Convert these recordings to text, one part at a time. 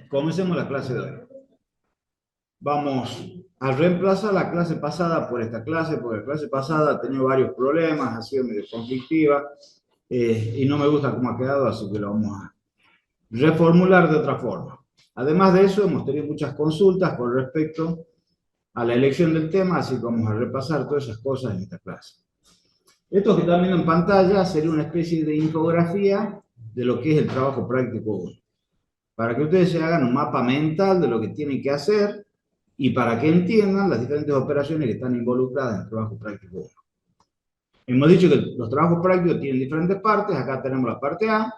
Comencemos la clase de hoy. Vamos a reemplazar la clase pasada por esta clase, porque la clase pasada ha tenido varios problemas, ha sido medio conflictiva y no me gusta cómo ha quedado, así que lo vamos a reformular de otra forma. Además de eso, hemos tenido muchas consultas con respecto a la elección del tema, así que vamos a repasar todas esas cosas en esta clase. Esto que están viendo en pantalla sería una especie de infografía de lo que es el trabajo práctico 1, para que ustedes se hagan un mapa mental de lo que tienen que hacer y para que entiendan las diferentes operaciones que están involucradas en el trabajo práctico 1. Hemos dicho que los trabajos prácticos tienen diferentes partes. Acá tenemos la parte A.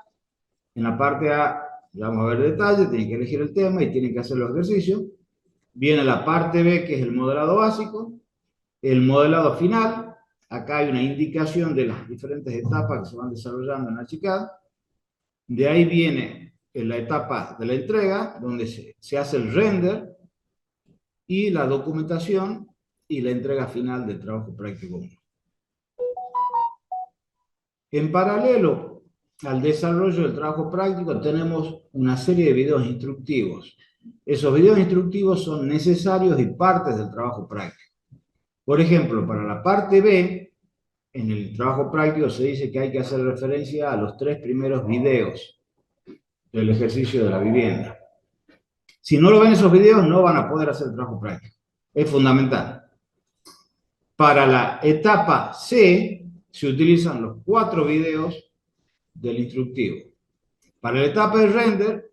En la parte A, ya vamos a ver detalles, tienen que elegir el tema y tienen que hacer los ejercicios. Viene la parte B, que es el modelado básico. El modelado final, acá hay una indicación de las diferentes etapas que se van desarrollando en Archicad. De ahí viene la etapa de la entrega, donde se hace el render, y la documentación y la entrega final del trabajo práctico 1. En paralelo al desarrollo del trabajo práctico tenemos una serie de videos instructivos. Esos videos instructivos son necesarios y partes del trabajo práctico. Por ejemplo, para la parte B, en el trabajo práctico se dice que hay que hacer referencia a los 3 primeros videos del ejercicio de la vivienda. Si no lo ven esos videos, no van a poder hacer el trabajo práctico. Es fundamental. Para la etapa C, se utilizan los 4 videos del instructivo. Para la etapa de render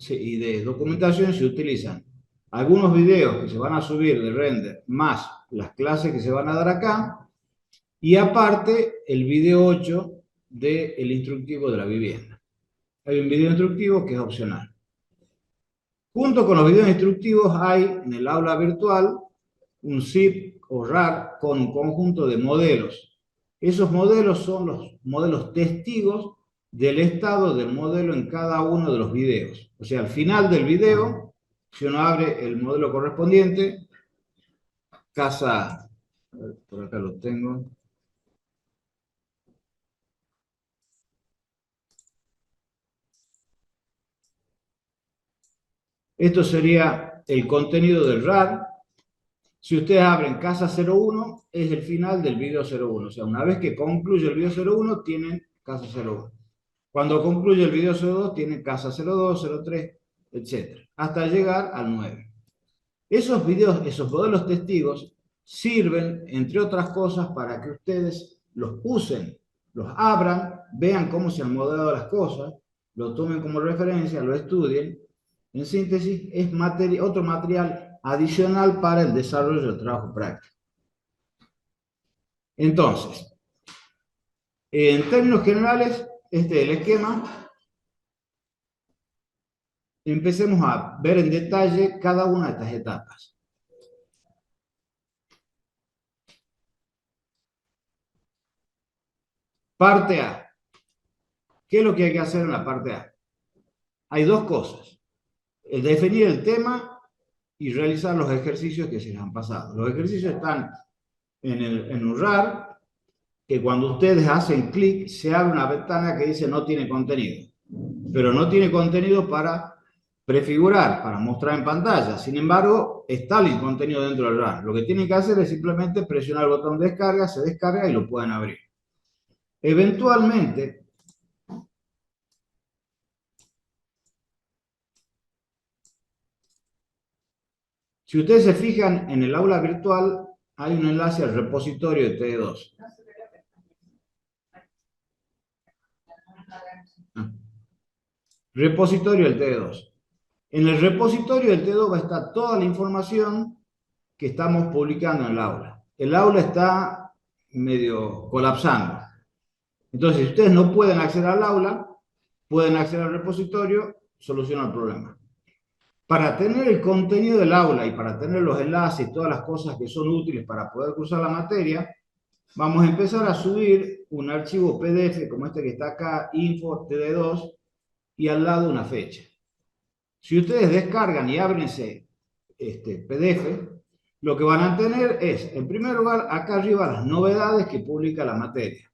y de documentación se utilizan algunos videos que se van a subir de render, más las clases que se van a dar acá, y aparte el video 8 del instructivo de la vivienda. Hay un video instructivo que es opcional. Junto con los videos instructivos hay en el aula virtual un zip o RAR con un conjunto de modelos. Esos modelos son los modelos testigos del estado del modelo en cada uno de los videos. O sea, al final del video, si uno abre el modelo correspondiente, casa, por acá lo tengo. Esto sería el contenido del RAR. Si ustedes abren casa 01, es el final del video 01. O sea, una vez que concluye el video 01, tienen casa 01. Cuando concluye el video 02, tienen casa 02, 03, etc. Hasta llegar al 9. Esos videos, esos modelos testigos, sirven, entre otras cosas, para que ustedes los usen, los abran, vean cómo se han modelado las cosas, lo tomen como referencia, lo estudien. En síntesis, es otro material adicional para el desarrollo del trabajo práctico. Entonces, en términos generales, este es el esquema. Empecemos a ver en detalle cada una de estas etapas. Parte A. ¿Qué es lo que hay que hacer en la parte A? Hay dos cosas. Definir el tema y realizar los ejercicios que se les han pasado. Los ejercicios están en un RAR, que cuando ustedes hacen clic se abre una ventana que dice no tiene contenido. Pero no tiene contenido para prefigurar, para mostrar en pantalla. Sin embargo, está el contenido dentro del RAR. Lo que tienen que hacer es simplemente presionar el botón de descarga, se descarga y lo pueden abrir. Eventualmente, si ustedes se fijan en el aula virtual, hay un enlace al repositorio de TD2. Repositorio del TD2. En el repositorio del TD2 va a estar toda la información que estamos publicando en el aula. El aula está medio colapsando. Entonces, si ustedes no pueden acceder al aula, pueden acceder al repositorio, soluciona el problema. Para tener el contenido del aula y para tener los enlaces y todas las cosas que son útiles para poder cursar la materia, vamos a empezar a subir un archivo PDF como este que está acá, info TD2, y al lado una fecha. Si ustedes descargan y abren ese PDF, lo que van a tener es, en primer lugar, acá arriba las novedades que publica la materia.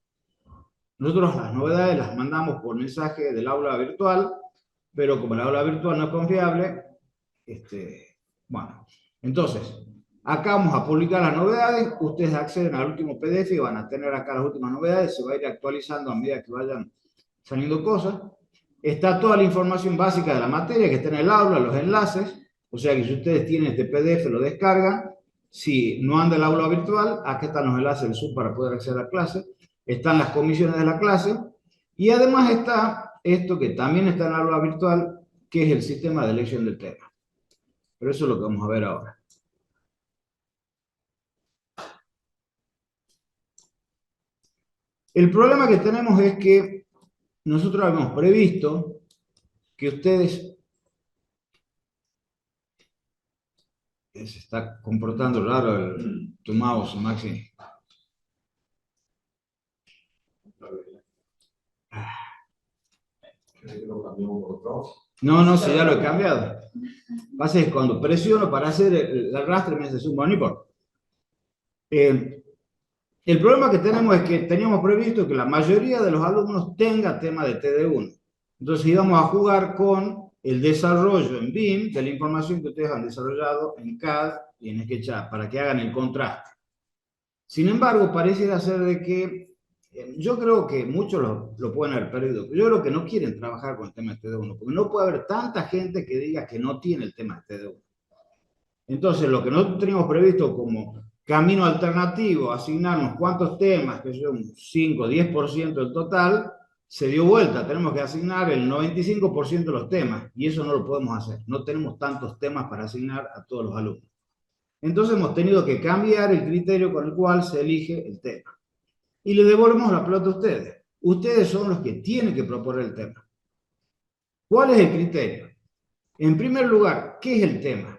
Nosotros las novedades las mandamos por mensaje del aula virtual, pero como el aula virtual no es confiable, Bueno, entonces, acá vamos a publicar las novedades, ustedes acceden al último PDF y van a tener acá las últimas novedades, se va a ir actualizando a medida que vayan saliendo cosas. Está toda la información básica de la materia que está en el aula, los enlaces, o sea que si ustedes tienen este PDF lo descargan. Si no anda el aula virtual, aquí están los enlaces del Zoom para poder acceder a la clase, están las comisiones de la clase y además está esto que también está en el aula virtual, que es el sistema de elección del tema. Pero eso es lo que vamos a ver ahora. El problema que tenemos es que nosotros habíamos previsto que ustedes... Se está comportando raro tu mouse, Maxi. No, si ya lo he cambiado. Pasa es que cuando presiono para hacer el arrastre me hace un monitor. El problema que tenemos es que teníamos previsto que la mayoría de los alumnos tenga tema de TD1. Entonces íbamos a jugar con el desarrollo en BIM de la información que ustedes han desarrollado en CAD y en SketchUp para que hagan el contraste. Sin embargo, pareciera ser de que yo creo que muchos lo pueden haber perdido. Yo creo que no quieren trabajar con el tema de TD1, porque no puede haber tanta gente que diga que no tiene el tema de TD1. Entonces, lo que nosotros teníamos previsto como camino alternativo, asignar unos cuantos temas, que son 5 o 10% del total, se dio vuelta. Tenemos que asignar el 95% de los temas, y eso no lo podemos hacer. No tenemos tantos temas para asignar a todos los alumnos. Entonces hemos tenido que cambiar el criterio con el cual se elige el tema. Y le devolvemos la pelota a ustedes. Ustedes son los que tienen que proponer el tema. ¿Cuál es el criterio? En primer lugar, ¿qué es el tema?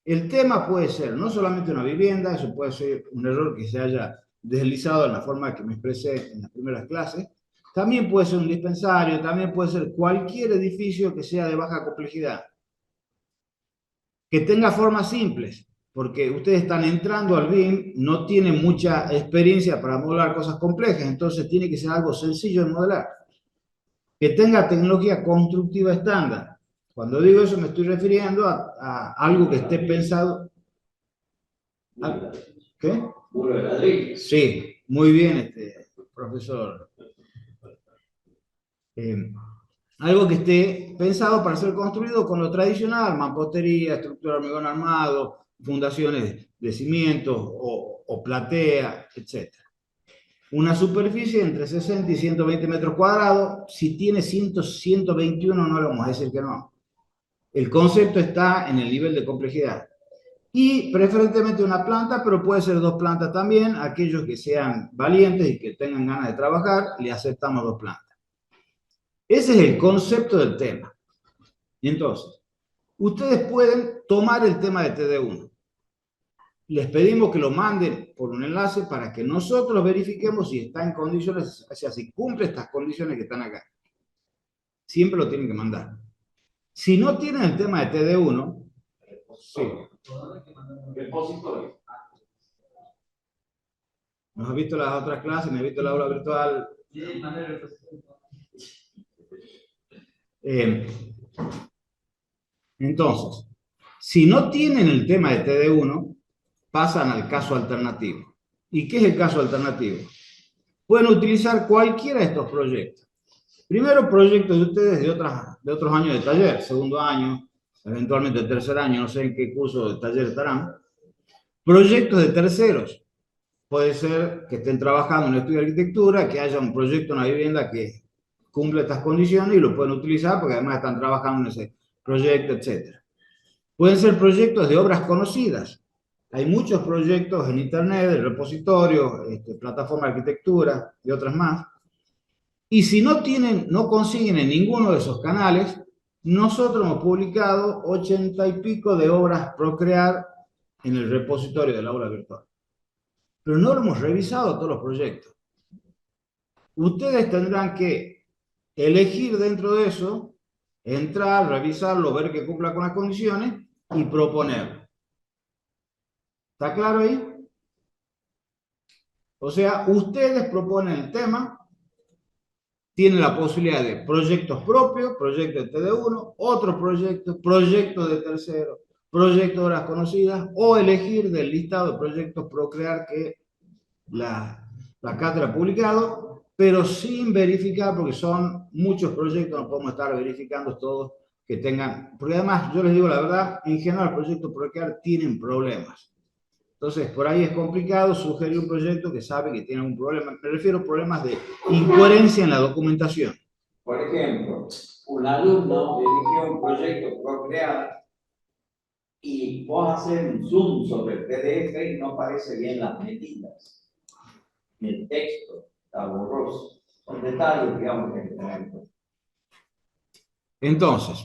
El tema puede ser no solamente una vivienda, eso puede ser un error que se haya deslizado en la forma que me expresé en las primeras clases. También puede ser un dispensario, también puede ser cualquier edificio que sea de baja complejidad, que tenga formas simples, porque ustedes están entrando al BIM, no tienen mucha experiencia para modelar cosas complejas, entonces tiene que ser algo sencillo de modelar. Que tenga tecnología constructiva estándar. Cuando digo eso me estoy refiriendo a algo que esté pensado... ¿Qué? Sí, muy bien, profesor. Algo que esté pensado para ser construido con lo tradicional, mampostería, estructura de hormigón armado, fundaciones de cimientos o platea, etc. Una superficie entre 60 y 120 metros cuadrados, si tiene 121 no le vamos a decir que no. El concepto está en el nivel de complejidad. Y preferentemente una planta, pero puede ser dos plantas también. Aquellos que sean valientes y que tengan ganas de trabajar, le aceptamos dos plantas. Ese es el concepto del tema. Y entonces, ustedes pueden tomar el tema de TD1. Les pedimos que lo manden por un enlace para que nosotros verifiquemos si está en condiciones, o sea, si cumple estas condiciones que están acá. Siempre lo tienen que mandar. Si no tienen el tema de TD1, sí. ¿Nos has visto las otras clases? ¿Me has visto la aula virtual? Entonces, si no tienen el tema de TD1, pasan al caso alternativo. ¿Y qué es el caso alternativo? Pueden utilizar cualquiera de estos proyectos. Primero, proyectos de ustedes de otros años de taller, segundo año, eventualmente tercer año, no sé en qué curso de taller estarán. Proyectos de terceros. Puede ser que estén trabajando en un estudio de arquitectura, que haya un proyecto, una vivienda que cumple estas condiciones y lo pueden utilizar porque además están trabajando en ese proyecto, etc. Pueden ser proyectos de obras conocidas. Hay muchos proyectos en Internet, de repositorios, plataforma de arquitectura y otras más. Y si no consiguen en ninguno de esos canales, nosotros hemos publicado 80 y pico de obras Procrear en el repositorio del aula virtual. Pero no lo hemos revisado todos los proyectos. Ustedes tendrán que elegir dentro de eso, entrar, revisarlo, ver que cumpla con las condiciones y proponerlo. ¿Está claro ahí? O sea, ustedes proponen el tema, tienen la posibilidad de proyectos propios, proyectos de TD1, otros proyectos, proyectos de tercero, proyectos de obras conocidas o elegir del listado de proyectos Procrear que la cátedra ha publicado, pero sin verificar, porque son muchos proyectos, no podemos estar verificando todos que tengan, porque además, yo les digo la verdad, en general los proyectos Procrear tienen problemas. Entonces, por ahí es complicado sugerir un proyecto que sabe que tiene un problema. Me refiero a problemas de incoherencia en la documentación. Por ejemplo, un alumno dirigió un proyecto Procrear y vos haces un zoom sobre el PDF y no aparece bien las medidas. El texto está borroso. Son detalles, digamos, que hay que tener en cuenta. Entonces,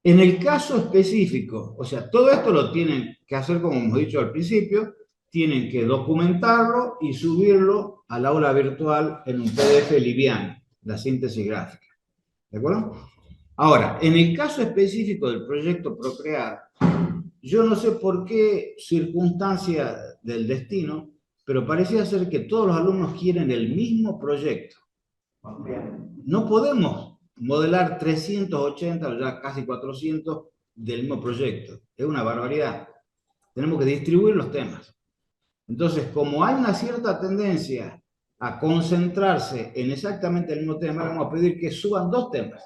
en el caso específico, o sea, todo esto lo tienen que hacer, como hemos dicho al principio, tienen que documentarlo y subirlo al aula virtual en un PDF liviano, la síntesis gráfica. ¿De acuerdo? Ahora, en el caso específico del proyecto Procrear, yo no sé por qué circunstancia del destino, pero parecía ser que todos los alumnos quieren el mismo proyecto. No podemos modelar 380 o ya casi 400 del mismo proyecto. Es una barbaridad. Tenemos que distribuir los temas. Entonces, como hay una cierta tendencia a concentrarse en exactamente el mismo tema, vamos a pedir que suban 2 temas.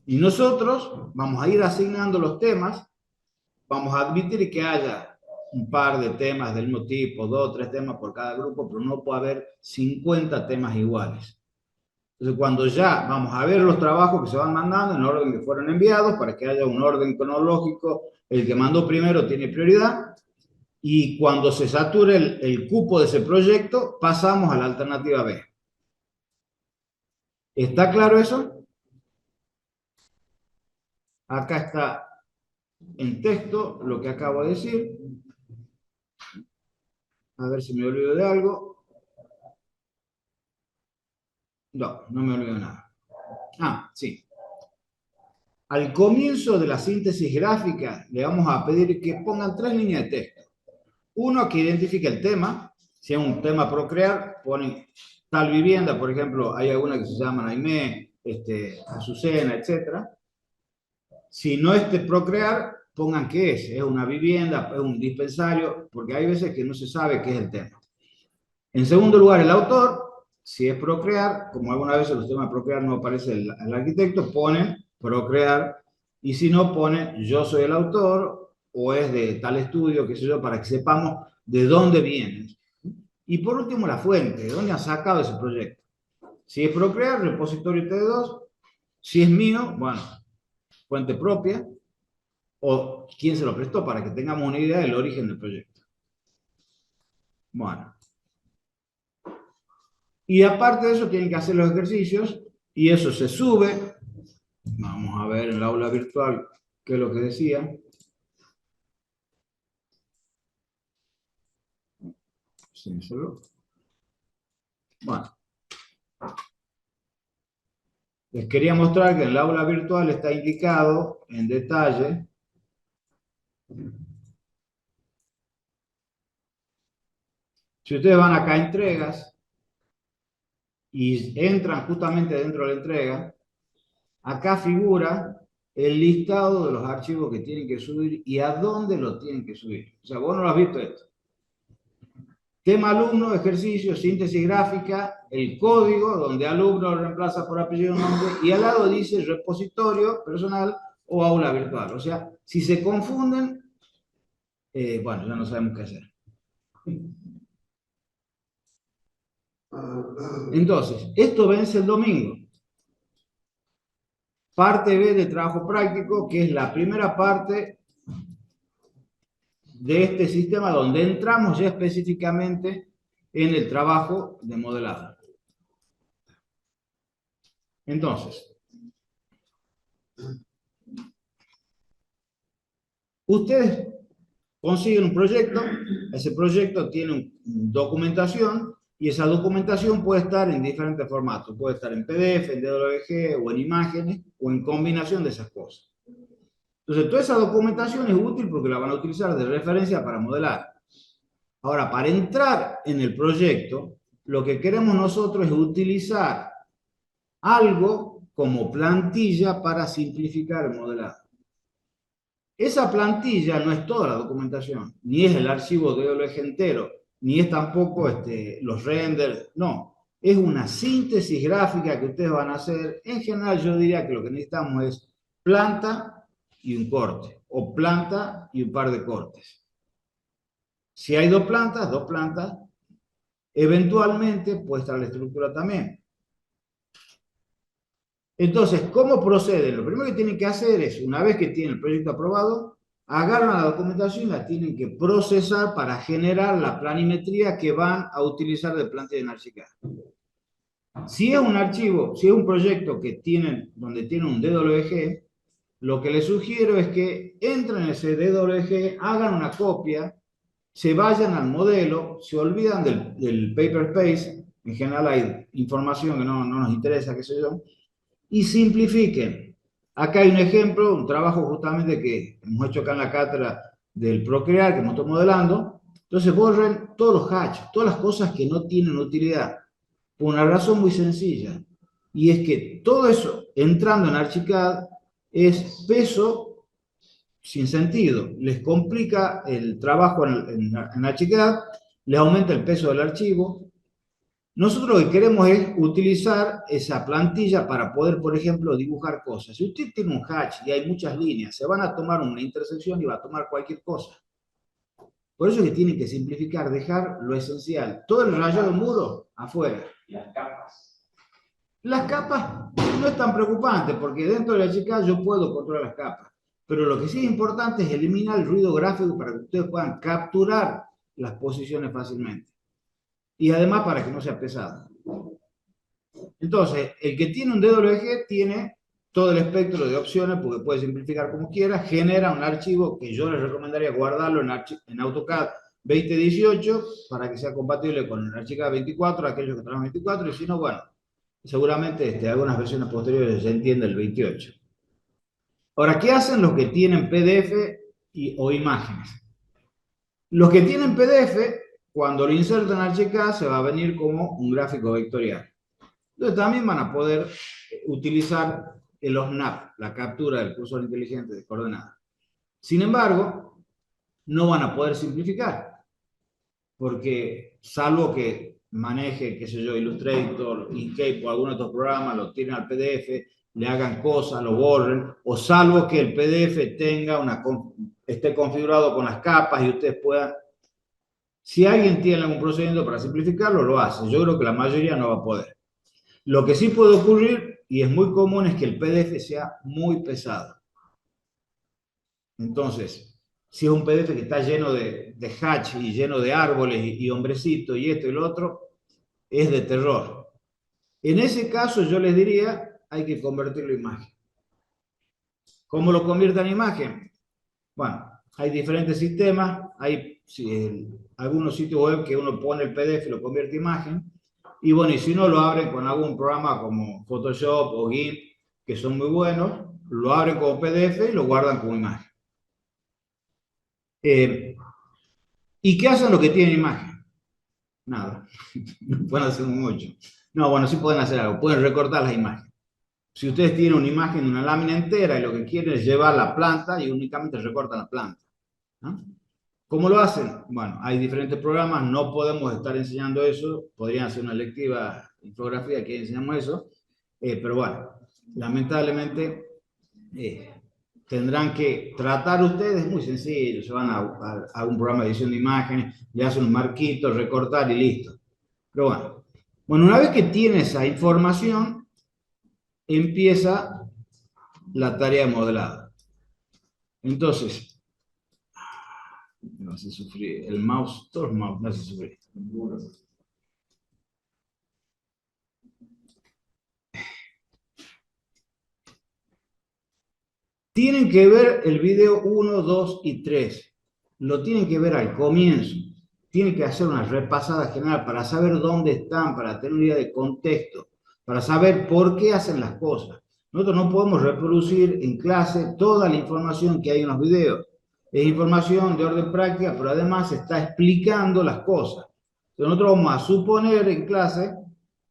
Y nosotros vamos a ir asignando los temas, vamos a admitir que haya un par de temas del mismo tipo, 2 o 3 temas por cada grupo, pero no puede haber 50 temas iguales. Entonces, cuando ya vamos a ver los trabajos que se van mandando en orden que fueron enviados, para que haya un orden cronológico, el que mandó primero tiene prioridad, y cuando se sature el cupo de ese proyecto, pasamos a la alternativa B. ¿Está claro eso? Acá está en texto lo que acabo de decir. A ver si me olvido de algo. No, no me olvido de nada. Ah, sí. Al comienzo de la síntesis gráfica le vamos a pedir que pongan 3 líneas de texto. Uno que identifique el tema. Si es un tema Procrear, ponen tal vivienda, por ejemplo, hay algunas que se llaman Aimé, Azucena, etc. Si no es de Procrear, pongan qué es una vivienda, es un dispensario, porque hay veces que no se sabe qué es el tema. En segundo lugar, el autor, si es Procrear, como algunas veces los temas Procrear no aparece el arquitecto, ponen Procrear, y si no, ponen yo soy el autor, o es de tal estudio, qué sé yo, para que sepamos de dónde vienen. Y por último, la fuente, de dónde ha sacado ese proyecto. Si es Procrear, repositorio T2, si es mío, bueno, fuente propia, o quién se lo prestó, para que tengamos una idea del origen del proyecto. Bueno. Y aparte de eso, tienen que hacer los ejercicios, y eso se sube. Vamos a ver en el aula virtual qué es lo que decía. Bueno. Les quería mostrar que en el aula virtual está indicado en detalle si ustedes van acá a entregas y entran justamente dentro de la entrega, acá figura el listado de los archivos que tienen que subir y a dónde lo tienen que subir. O sea, vos no lo has visto esto. Tema alumno, ejercicio, síntesis gráfica, el código donde alumno lo reemplaza por apellido y nombre, y al lado dice repositorio personal o aula virtual. O sea, si se confunden, bueno, ya no sabemos qué hacer. Entonces, esto vence el domingo. Parte B del trabajo práctico, que es la primera parte de este sistema donde entramos ya específicamente en el trabajo de modelado. Entonces, ustedes consiguen un proyecto, ese proyecto tiene documentación, y esa documentación puede estar en diferentes formatos, puede estar en PDF, en DWG, o en imágenes, o en combinación de esas cosas. Entonces, toda esa documentación es útil porque la van a utilizar de referencia para modelar. Ahora, para entrar en el proyecto, lo que queremos nosotros es utilizar algo como plantilla para simplificar el modelado. Esa plantilla no es toda la documentación, ni es el archivo DLG entero, ni es tampoco los renders, no. Es una síntesis gráfica que ustedes van a hacer. En general yo diría que lo que necesitamos es planta y un corte, o planta y un par de cortes. Si hay dos plantas, eventualmente puede estar la estructura también. Entonces, ¿cómo proceden? Lo primero que tienen que hacer es, una vez que tienen el proyecto aprobado, agarran la documentación y la tienen que procesar para generar la planimetría que van a utilizar de plantilla en Archicad. Si es un archivo, si es un proyecto que tienen, donde tiene un DWG, lo que les sugiero es que entren en ese DWG, hagan una copia, se vayan al modelo, se olvidan del paper space, en general hay información que no nos interesa, qué sé yo, y simplifiquen. Acá hay un ejemplo, un trabajo justamente que hemos hecho acá en la cátedra del Procrear, que hemos estado modelando. Entonces borren todos los hatches, todas las cosas que no tienen utilidad, por una razón muy sencilla, y es que todo eso, entrando en Archicad, es peso sin sentido. Les complica el trabajo en Archicad, les aumenta el peso del archivo. Nosotros lo que queremos es utilizar esa plantilla para poder, por ejemplo, dibujar cosas. Si usted tiene un hatch y hay muchas líneas, se van a tomar una intersección y va a tomar cualquier cosa. Por eso es que tienen que simplificar, dejar lo esencial. Todo el rayado muro afuera. Las capas. Las capas no es tan preocupante porque dentro de la chica yo puedo controlar las capas. Pero lo que sí es importante es eliminar el ruido gráfico para que ustedes puedan capturar las posiciones fácilmente. Y además para que no sea pesado. Entonces, el que tiene un DWG tiene todo el espectro de opciones porque puede simplificar como quiera, genera un archivo que yo les recomendaría guardarlo en AutoCAD 2018 para que sea compatible con el Archicad 24, aquellos que trabajan 24, y si no, bueno, seguramente algunas versiones posteriores se entiende el 28. Ahora, ¿qué hacen los que tienen PDF o imágenes? Los que tienen PDF, cuando lo insertan en Archicad, se va a venir como un gráfico vectorial. Entonces también van a poder utilizar el OSNAP, la captura del cursor inteligente de coordenadas. Sin embargo, no van a poder simplificar, porque salvo que maneje, qué sé yo, Illustrator, Inkscape o algún otro programa, lo tiren al PDF, le hagan cosas, lo borren, o salvo que el PDF esté configurado con las capas y ustedes puedan. Si alguien tiene algún procedimiento para simplificarlo, lo hace. Yo creo que la mayoría no va a poder. Lo que sí puede ocurrir, y es muy común, es que el PDF sea muy pesado. Entonces, si es un PDF que está lleno de hatch y lleno de árboles y hombrecitos y esto y lo otro, es de terror. En ese caso yo les diría, hay que convertirlo en imagen. ¿Cómo lo convierta en imagen? Bueno, hay diferentes sistemas, hay algunos sitios web que uno pone el PDF y lo convierte en imagen, y bueno, y si no, lo abren con algún programa como Photoshop o GIMP, que son muy buenos, lo abren como PDF y lo guardan como imagen. ¿Y qué hacen los que tienen imagen? Nada, no pueden hacer un 8. No, bueno, sí pueden hacer algo, pueden recortar las imágenes. Si ustedes tienen una imagen de una lámina entera y lo que quieren es llevar la planta y únicamente recortan la planta, ¿no? ¿Cómo lo hacen? Bueno, hay diferentes programas, no podemos estar enseñando eso, podrían hacer una lectiva infografía que enseñamos eso, pero bueno, lamentablemente tendrán que tratar ustedes, muy sencillo, se van a un programa de edición de imágenes, le hacen un marquito, recortar y listo. Pero bueno, una vez que tiene esa información, empieza la tarea de modelado. Entonces, me hace sufrir. El mouse, todo el mouse me hace sufrir. Tienen que ver el video 1, 2 y 3. Lo tienen que ver al comienzo. Tienen que hacer una repasada general para saber dónde están, para tener una idea de contexto, para saber por qué hacen las cosas. Nosotros no podemos reproducir en clase toda la información que hay en los videos. Es información de orden práctica, pero además está explicando las cosas. Entonces nosotros vamos a suponer en clase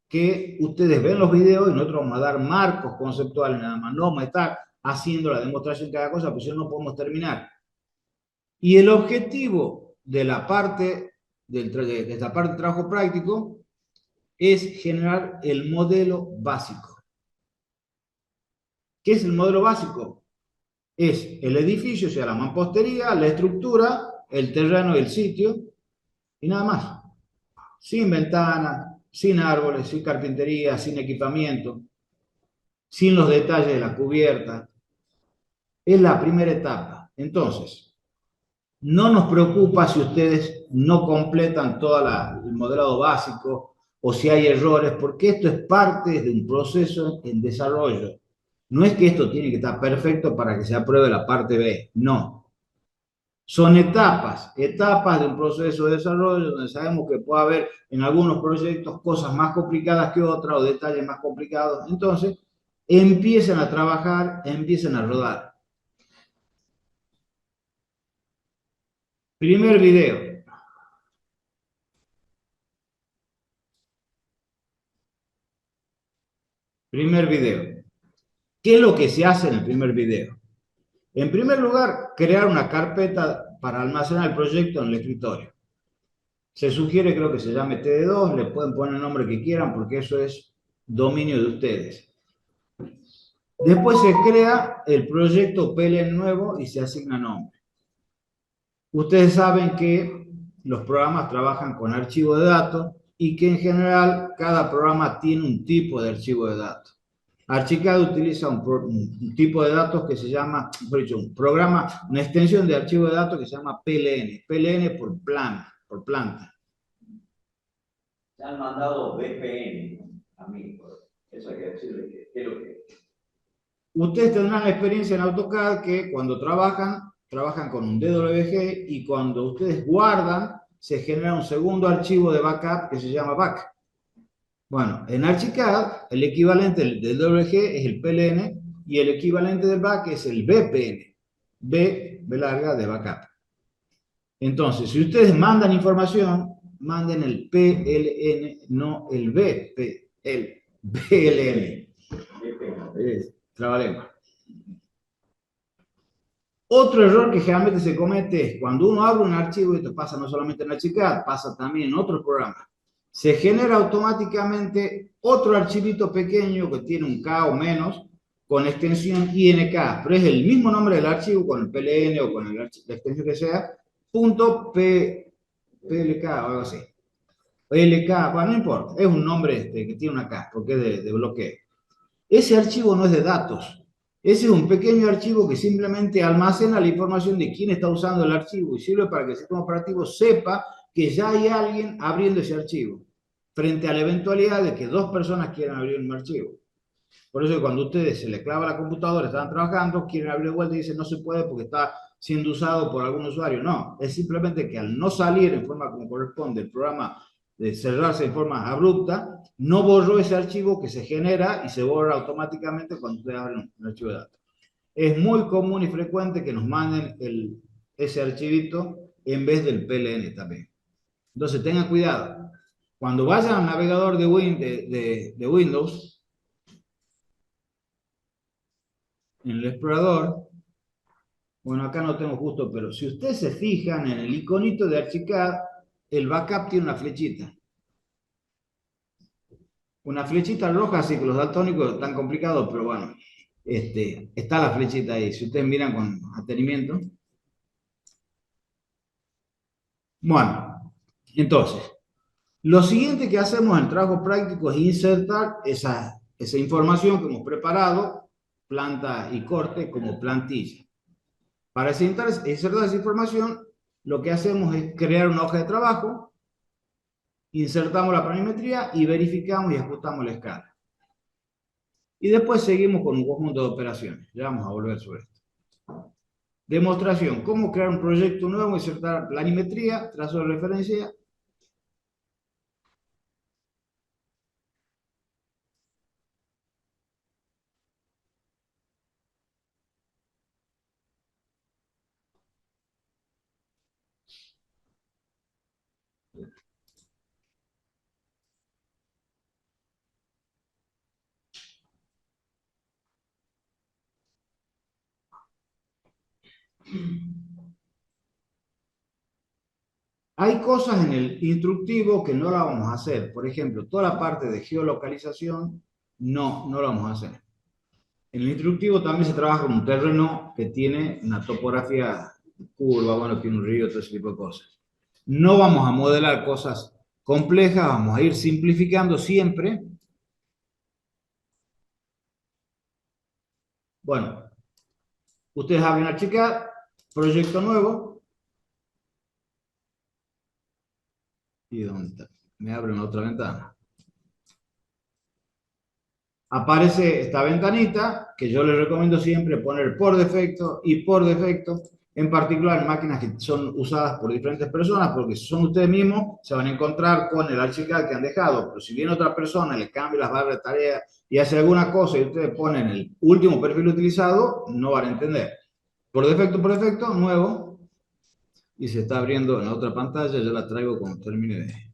que ustedes ven los videos y nosotros vamos a dar marcos conceptuales nada más. No vamos a estar haciendo la demostración de cada cosa, porque si no, no podemos terminar. Y el objetivo de la parte de esta parte de trabajo práctico es generar el modelo básico. ¿Qué es el modelo básico? Es el edificio, o sea, la mampostería, la estructura, el terreno y el sitio, y nada más. Sin ventanas, sin árboles, sin carpintería, sin equipamiento, sin los detalles de la cubierta. Es la primera etapa. Entonces, no nos preocupa si ustedes no completan todo el modelado básico o si hay errores, porque esto es parte de un proceso en desarrollo. No es que esto tiene que estar perfecto para que se apruebe la parte B, no. Son etapas, etapas de un proceso de desarrollo donde sabemos que puede haber en algunos proyectos cosas más complicadas que otras o detalles más complicados. Entonces, empiezan a trabajar, empiezan a rodar. Primer video. Primer video. ¿Qué es lo que se hace en el primer video? En primer lugar, crear una carpeta para almacenar el proyecto en el escritorio. Se sugiere, creo que se llame TD2, le pueden poner el nombre que quieran porque eso es dominio de ustedes. Después se crea el proyecto PLN nuevo y se asigna nombre. Ustedes saben que los programas trabajan con archivo de datos y que en general cada programa tiene un tipo de archivo de datos. Archicad utiliza un tipo de datos que se llama, por dicho, un programa, una extensión de archivo de datos que se llama PLN. PLN por plan, por planta. Se han mandado VPN a mí, eso hay que decirle que es lo que... Ustedes tendrán experiencia en AutoCAD que cuando trabajan con un DWG y cuando ustedes guardan, se genera un segundo archivo de backup que se llama back. Bueno, en Archicad el equivalente del DWG es el PLN y el equivalente del back es el VPN. B larga de backup. Entonces, si ustedes mandan información, manden el PLN, no el BP, el PLN. Trabalengua. Otro error que generalmente se comete es cuando uno abre un archivo, y esto pasa no solamente en Archicad, pasa también en otros programas, se genera automáticamente otro archivito pequeño que tiene un K o menos con extensión INK, pero es el mismo nombre del archivo con el PLN o con la extensión que sea, punto PLK o algo así. LK, bueno, no importa, es un nombre que tiene una K porque es de bloqueo. Ese archivo no es de datos. Ese es un pequeño archivo que simplemente almacena la información de quién está usando el archivo y sirve para que el sistema operativo sepa que ya hay alguien abriendo ese archivo, frente a la eventualidad de que dos personas quieran abrir un archivo. Por eso cuando a ustedes se les clava la computadora, están trabajando, quieren abrir de vuelta y dicen no se puede porque está siendo usado por algún usuario. No, es simplemente que al no salir en forma como corresponde el programa de cerrarse en forma abrupta, no borró ese archivo que se genera y se borra automáticamente cuando ustedes abren un archivo de datos. Es muy común y frecuente que nos manden ese archivito en vez del PLN también. Entonces tengan cuidado. Cuando vayan al navegador de Windows, en el explorador, bueno, acá no tengo justo, pero si ustedes se fijan en el iconito de Archicad, el backup tiene una flechita. Una flechita roja, así que los daltónicos están complicados, pero bueno, está la flechita ahí. Si ustedes miran con atenimiento. Bueno, entonces, lo siguiente que hacemos en el trabajo práctico es insertar esa información que hemos preparado, planta y corte, como plantilla. Para insertar esa información, lo que hacemos es crear una hoja de trabajo, insertamos la planimetría y verificamos y ajustamos la escala. Y después seguimos con un conjunto de operaciones. Ya vamos a volver sobre esto. Demostración. Cómo crear un proyecto nuevo, insertar planimetría, trazo de referencia. Hay cosas en el instructivo que no la vamos a hacer. Por ejemplo, toda la parte de geolocalización, no la vamos a hacer. En el instructivo también se trabaja con un terreno que tiene una topografía curva, bueno, tiene un río, todo ese tipo de cosas. No vamos a modelar cosas complejas, vamos a ir simplificando siempre. Bueno, ustedes abren Archicad, proyecto nuevo. ¿Y dónde está? Me abren otra ventana. Aparece esta ventanita que yo les recomiendo siempre poner por defecto y por defecto, en particular en máquinas que son usadas por diferentes personas, porque si son ustedes mismos, se van a encontrar con el archical que han dejado. Pero si viene otra persona, le cambia las barras de tarea y hace alguna cosa y ustedes ponen el último perfil utilizado, no van a entender. Por defecto, nuevo, y se está abriendo en la otra pantalla, yo la traigo cuando termine de...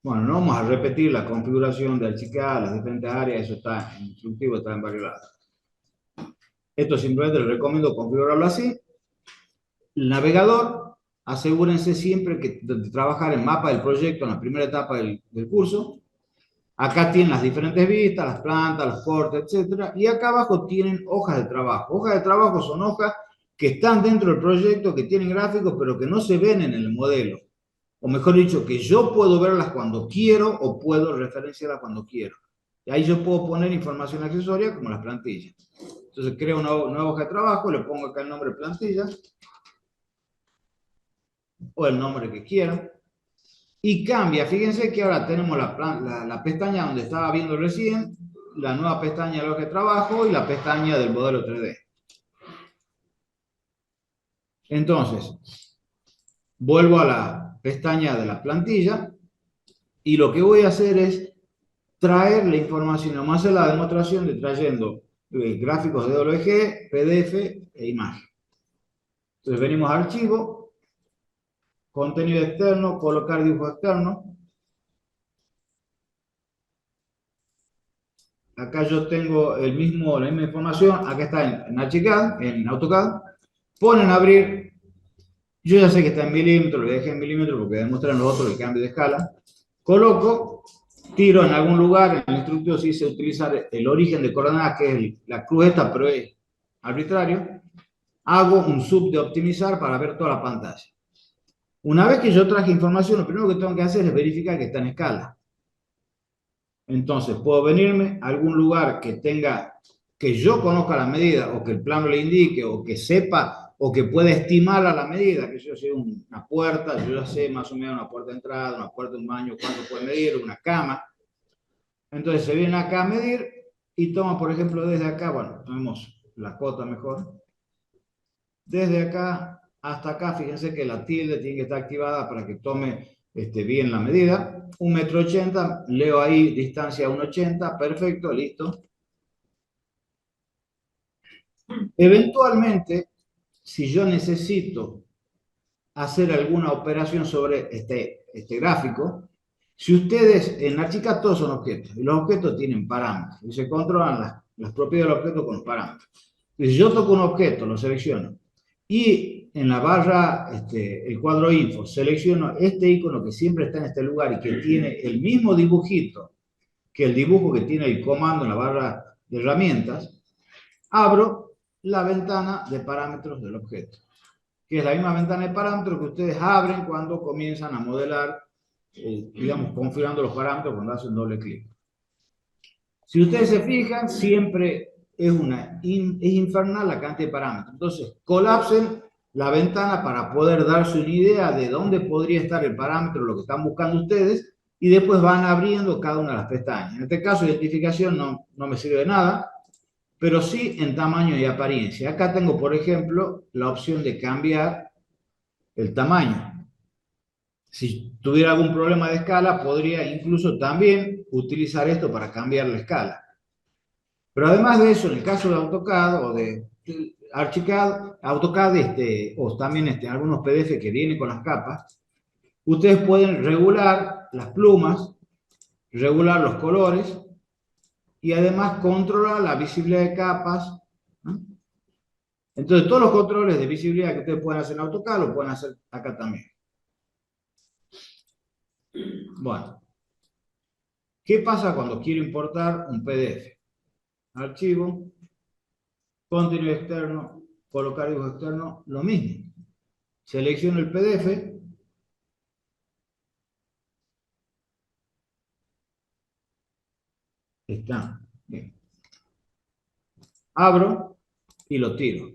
Bueno, no vamos a repetir la configuración de Archicad, las diferentes áreas, eso está en instructivo, está en varios lados. Esto simplemente les recomiendo configurarlo así. El navegador, asegúrense siempre de trabajar en mapa del proyecto en la primera etapa del curso. Acá tienen las diferentes vistas, las plantas, los cortes, etc. Y acá abajo tienen hojas de trabajo. Hojas de trabajo son hojas que están dentro del proyecto, que tienen gráficos, pero que no se ven en el modelo. O mejor dicho, que yo puedo verlas cuando quiero o puedo referenciarlas cuando quiero. Y ahí yo puedo poner información accesoria como las plantillas. Entonces creo una nueva hoja de trabajo, le pongo acá el nombre plantilla o el nombre que quiera. Y cambia, fíjense que ahora tenemos la pestaña donde estaba viendo recién, la nueva pestaña de la hoja de trabajo y la pestaña del modelo 3D. Entonces, vuelvo a la pestaña de la plantilla y lo que voy a hacer es traer la información, vamos a hacer la demostración de trayendo gráficos de WG, PDF e imagen. Entonces venimos a archivo, contenido externo, colocar dibujo externo. Acá yo tengo la misma información, acá está en Archicad, en AutoCAD. Ponen a abrir, yo ya sé que está en milímetros, lo dejé en milímetros porque demuestran los otros el cambio de escala. Coloco, tiro en algún lugar, en el instructivo sí se utiliza el origen de coordenadas, que es la cruz esta, pero es arbitrario. Hago un sub de optimizar para ver toda la pantalla. Una vez que yo traje información, lo primero que tengo que hacer es verificar que está en escala. Entonces, puedo venirme a algún lugar que yo conozca la medida, o que el plano le indique, o que sepa, o que pueda estimar a la medida, que yo sé una puerta, yo ya sé más o menos una puerta de entrada, una puerta de un baño, cuánto puede medir, una cama. Entonces, se viene acá a medir y toma, por ejemplo, desde acá, bueno, tomemos la cota mejor. Desde acá hasta acá, fíjense que la tilde tiene que estar activada para que tome bien la medida. 1,80 m, leo ahí distancia 1,80, perfecto, listo. Eventualmente, si yo necesito hacer alguna operación sobre este gráfico, si ustedes, en Archicad todos son objetos, y los objetos tienen parámetros, y se controlan las propiedades del objeto con los parámetros. Y si yo toco un objeto, lo selecciono, y en la barra, el cuadro info, selecciono este icono que siempre está en este lugar y que tiene el mismo dibujito que el dibujo que tiene el comando en la barra de herramientas, abro la ventana de parámetros del objeto, que es la misma ventana de parámetros que ustedes abren cuando comienzan a modelar, digamos, configurando los parámetros cuando hacen doble clic. Si ustedes se fijan, siempre es infernal la cantidad de parámetros. Entonces, colapsen la ventana para poder darse una idea de dónde podría estar el parámetro, lo que están buscando ustedes, y después van abriendo cada una de las pestañas. En este caso, identificación no me sirve de nada, pero sí en tamaño y apariencia. Acá tengo, por ejemplo, la opción de cambiar el tamaño. Si tuviera algún problema de escala, podría incluso también utilizar esto para cambiar la escala. Pero además de eso, en el caso de AutoCAD Archicad, AutoCAD, o también algunos PDF que vienen con las capas, ustedes pueden regular las plumas, regular los colores y además controlar la visibilidad de capas, ¿no? Entonces, todos los controles de visibilidad que ustedes pueden hacer en AutoCAD lo pueden hacer acá también. Bueno, ¿qué pasa cuando quiero importar un PDF? Archivo, contenido externo, colocar dibujo externo, lo mismo. Selecciono el PDF. Está. Bien. Abro y lo tiro.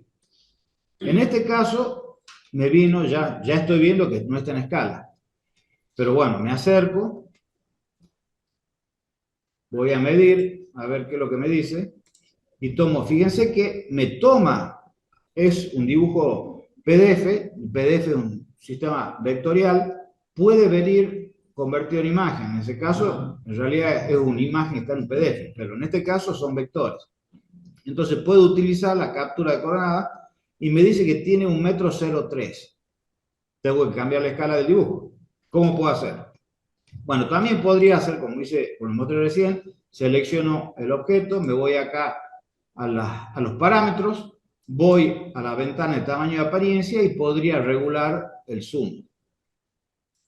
En este caso, me vino, ya estoy viendo que no está en escala. Pero bueno, me acerco. Voy a medir, a ver qué es lo que me dice. Y tomo, fíjense que me toma, es un dibujo PDF. El PDF es un sistema vectorial. Puede venir convertido en imagen. En ese caso, en realidad es una imagen que está en un PDF. Pero en este caso son vectores. Entonces puedo utilizar la captura de coordenadas y me dice que tiene 1,03 m. Tengo que cambiar la escala del dibujo. ¿Cómo puedo hacer? Bueno, también podría hacer, como hice con el mostré recién, selecciono el objeto, me voy acá a los parámetros, voy a la ventana de tamaño de apariencia y podría regular el zoom.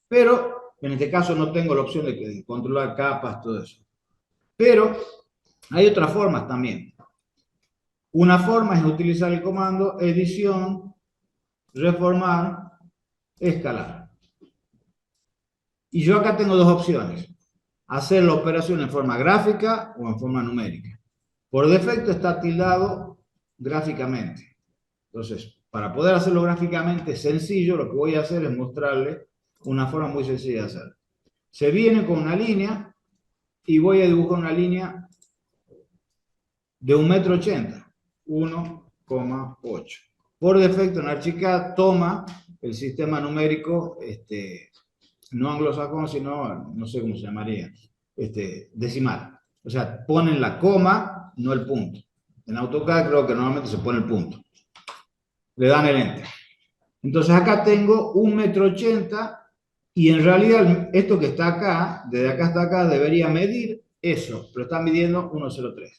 Pero en este caso no tengo la opción de controlar capas, todo eso. Pero hay otras formas también. Una forma es utilizar el comando edición, reformar, escalar. Y yo acá tengo dos opciones. Hacer la operación en forma gráfica o en forma numérica. Por defecto está tildado gráficamente. Entonces, para poder hacerlo gráficamente sencillo, lo que voy a hacer es mostrarle una forma muy sencilla de hacer. Se viene con una línea y voy a dibujar una línea de 1,80 m, 1,8. Por defecto en Archicad toma el sistema numérico no anglosajón, sino, no sé cómo se llamaría, decimal. O sea, ponen la coma, no el punto. En AutoCAD creo que normalmente se pone el punto. Le dan el enter. Entonces acá tengo 1,80 m y en realidad esto que está acá, desde acá hasta acá, debería medir eso, pero está midiendo 1,03 m.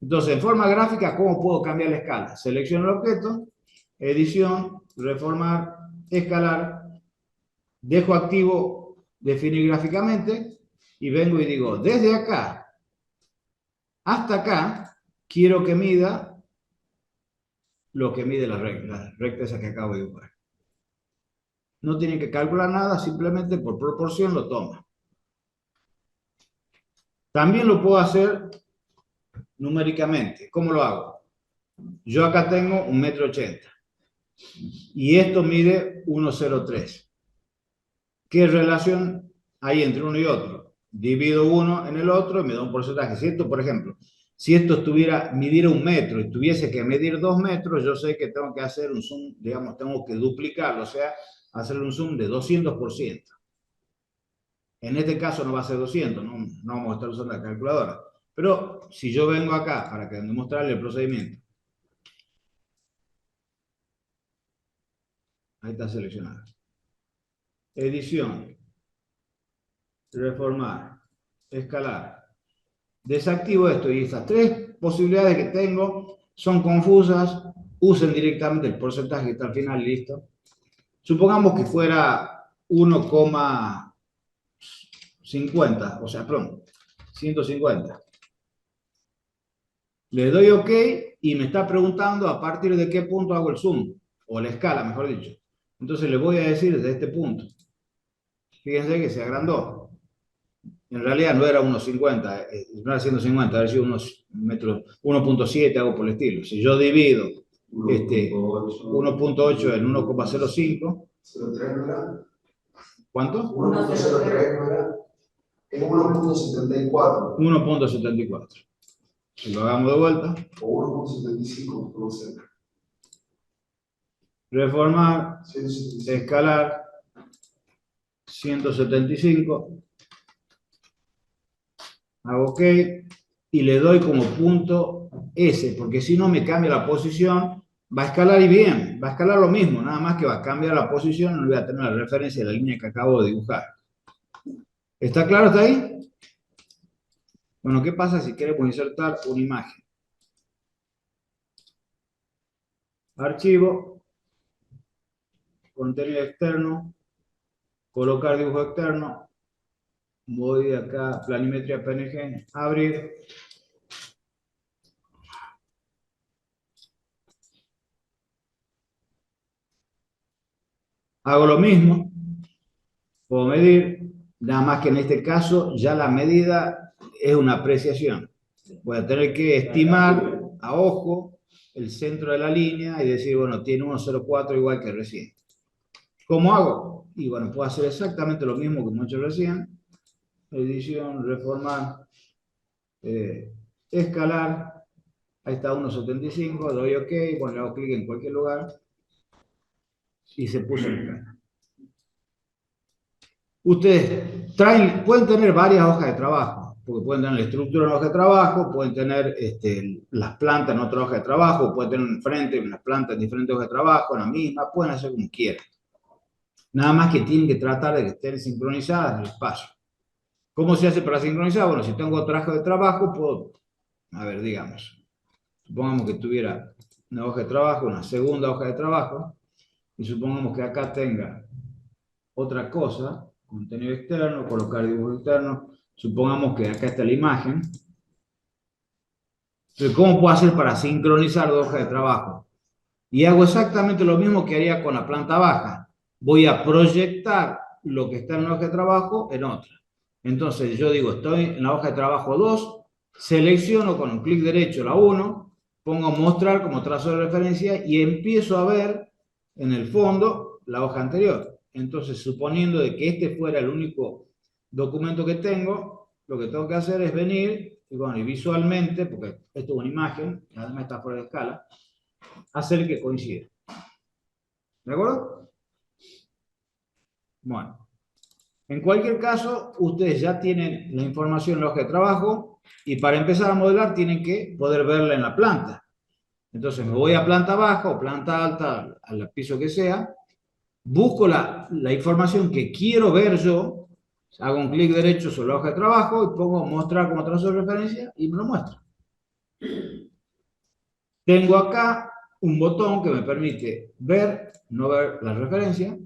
Entonces, en forma gráfica, ¿cómo puedo cambiar la escala? Selecciono el objeto, edición, reformar, escalar, dejo activo definir gráficamente y vengo y digo, desde acá hasta acá, quiero que mida lo que mide la recta esa que acabo de dibujar. No tienen que calcular nada, simplemente por proporción lo toma. También lo puedo hacer numéricamente. ¿Cómo lo hago? Yo acá tengo 1,80 m y esto mide 1,03 m. ¿Qué relación hay entre uno y otro? Divido uno en el otro y me da un porcentaje. Si esto, por ejemplo, si esto midiera 1 metro y tuviese que medir 2 metros, yo sé que tengo que hacer un zoom, digamos, tengo que duplicarlo, o sea, hacer un zoom de 200%. En este caso no va a ser 200, no vamos a estar usando la calculadora. Pero si yo vengo acá para demostrarle el procedimiento, ahí está seleccionado. Edición, reformar, escalar. Desactivo esto y estas tres posibilidades que tengo son confusas. Usen directamente el porcentaje que está al final, listo. Supongamos que fuera 1,50, o sea, perdón, 150. Le doy OK y me está preguntando a partir de qué punto hago el zoom, o la escala, mejor dicho. Entonces le voy a decir desde este punto. Fíjense que se agrandó. En realidad no era 1,50, no era 150, habría sido unos metros, 1,7, algo por el estilo. Si yo divido 1,8 en 1,05, ¿cuánto? 1,03 es 1,74. 1,74. Si lo hagamos de vuelta. O 1,75, no sé. Reformar, escalar, 175. Hago OK y le doy como punto S, porque si no me cambia la posición Va a escalar y bien, va a escalar lo mismo, nada más que va a cambiar la posición, no voy a tener la referencia de la línea que acabo de dibujar. ¿Está claro hasta ahí? Bueno, ¿qué pasa si queremos insertar una imagen? Archivo, contenido externo, colocar dibujo externo, voy acá, planimetría PNG, abrir. Hago lo mismo, puedo medir, nada más que en este caso ya la medida es una apreciación. Voy a tener que estimar a ojo el centro de la línea y decir, bueno, tiene 1,04 igual que recién. ¿Cómo hago? Y bueno, puedo hacer exactamente lo mismo que hemos hecho recién. Edición, reformar, escalar. Ahí está 1,75, doy OK, bueno, le hago clic en cualquier lugar y se puso en escala. Ustedes pueden tener varias hojas de trabajo, porque pueden tener la estructura en hoja de trabajo, pueden tener las plantas en otra hoja de trabajo, pueden tener enfrente las plantas en diferentes hojas de trabajo, en la misma, pueden hacer como quieran. Nada más que tienen que tratar de que estén sincronizadas en el espacio. ¿Cómo se hace para sincronizar? Bueno, si tengo otra hoja de trabajo, puedo, a ver, digamos, supongamos que tuviera una hoja de trabajo, una segunda hoja de trabajo, y supongamos que acá tenga otra cosa, contenido externo, colocar dibujo externo, supongamos que acá está la imagen. Entonces, ¿cómo puedo hacer para sincronizar dos hojas de trabajo? Y hago exactamente lo mismo que haría con la planta baja. Voy a proyectar lo que está en la hoja de trabajo en otra. Entonces yo digo, estoy en la hoja de trabajo 2, selecciono con un clic derecho la 1, pongo mostrar como trazo de referencia y empiezo a ver en el fondo la hoja anterior. Entonces, suponiendo de que este fuera el único documento que tengo, lo que tengo que hacer es venir y, bueno, y visualmente, porque esto es una imagen, además está fuera de escala, hacer que coincida. ¿De acuerdo? Bueno. En cualquier caso, ustedes ya tienen la información en la hoja de trabajo y para empezar a modelar tienen que poder verla en la planta. Entonces me voy a planta baja o planta alta, al piso que sea, busco la información que quiero ver yo, hago un clic derecho sobre la hoja de trabajo y pongo mostrar como trazo de referencia y me lo muestra. Tengo acá un botón que me permite ver, no ver la referencia,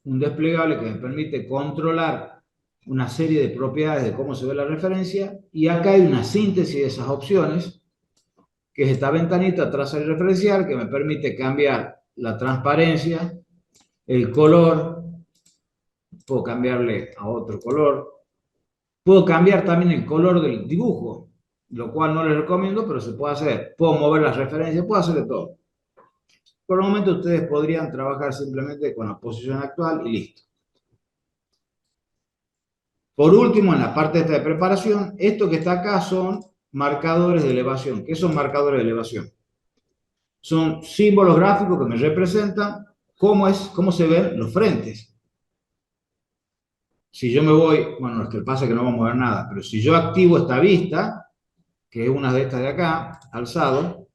un desplegable que me permite controlar una serie de propiedades de cómo se ve la referencia, y acá hay una síntesis de esas opciones, que es esta ventanita traza el referencial, que me permite cambiar la transparencia, el color, puedo cambiarle a otro color, puedo cambiar también el color del dibujo, lo cual no les recomiendo, pero se puede hacer. Puedo mover las referencias, puedo hacer de todo. Por el momento ustedes podrían trabajar simplemente con la posición actual y listo. Por último, en la parte esta de preparación, esto que está acá son marcadores de elevación. ¿Qué son marcadores de elevación? Son símbolos gráficos que me representan cómo se ven los frentes. Si yo me voy, bueno, es que pasa que no vamos a ver nada, pero si yo activo esta vista, que es una de estas de acá, alzado,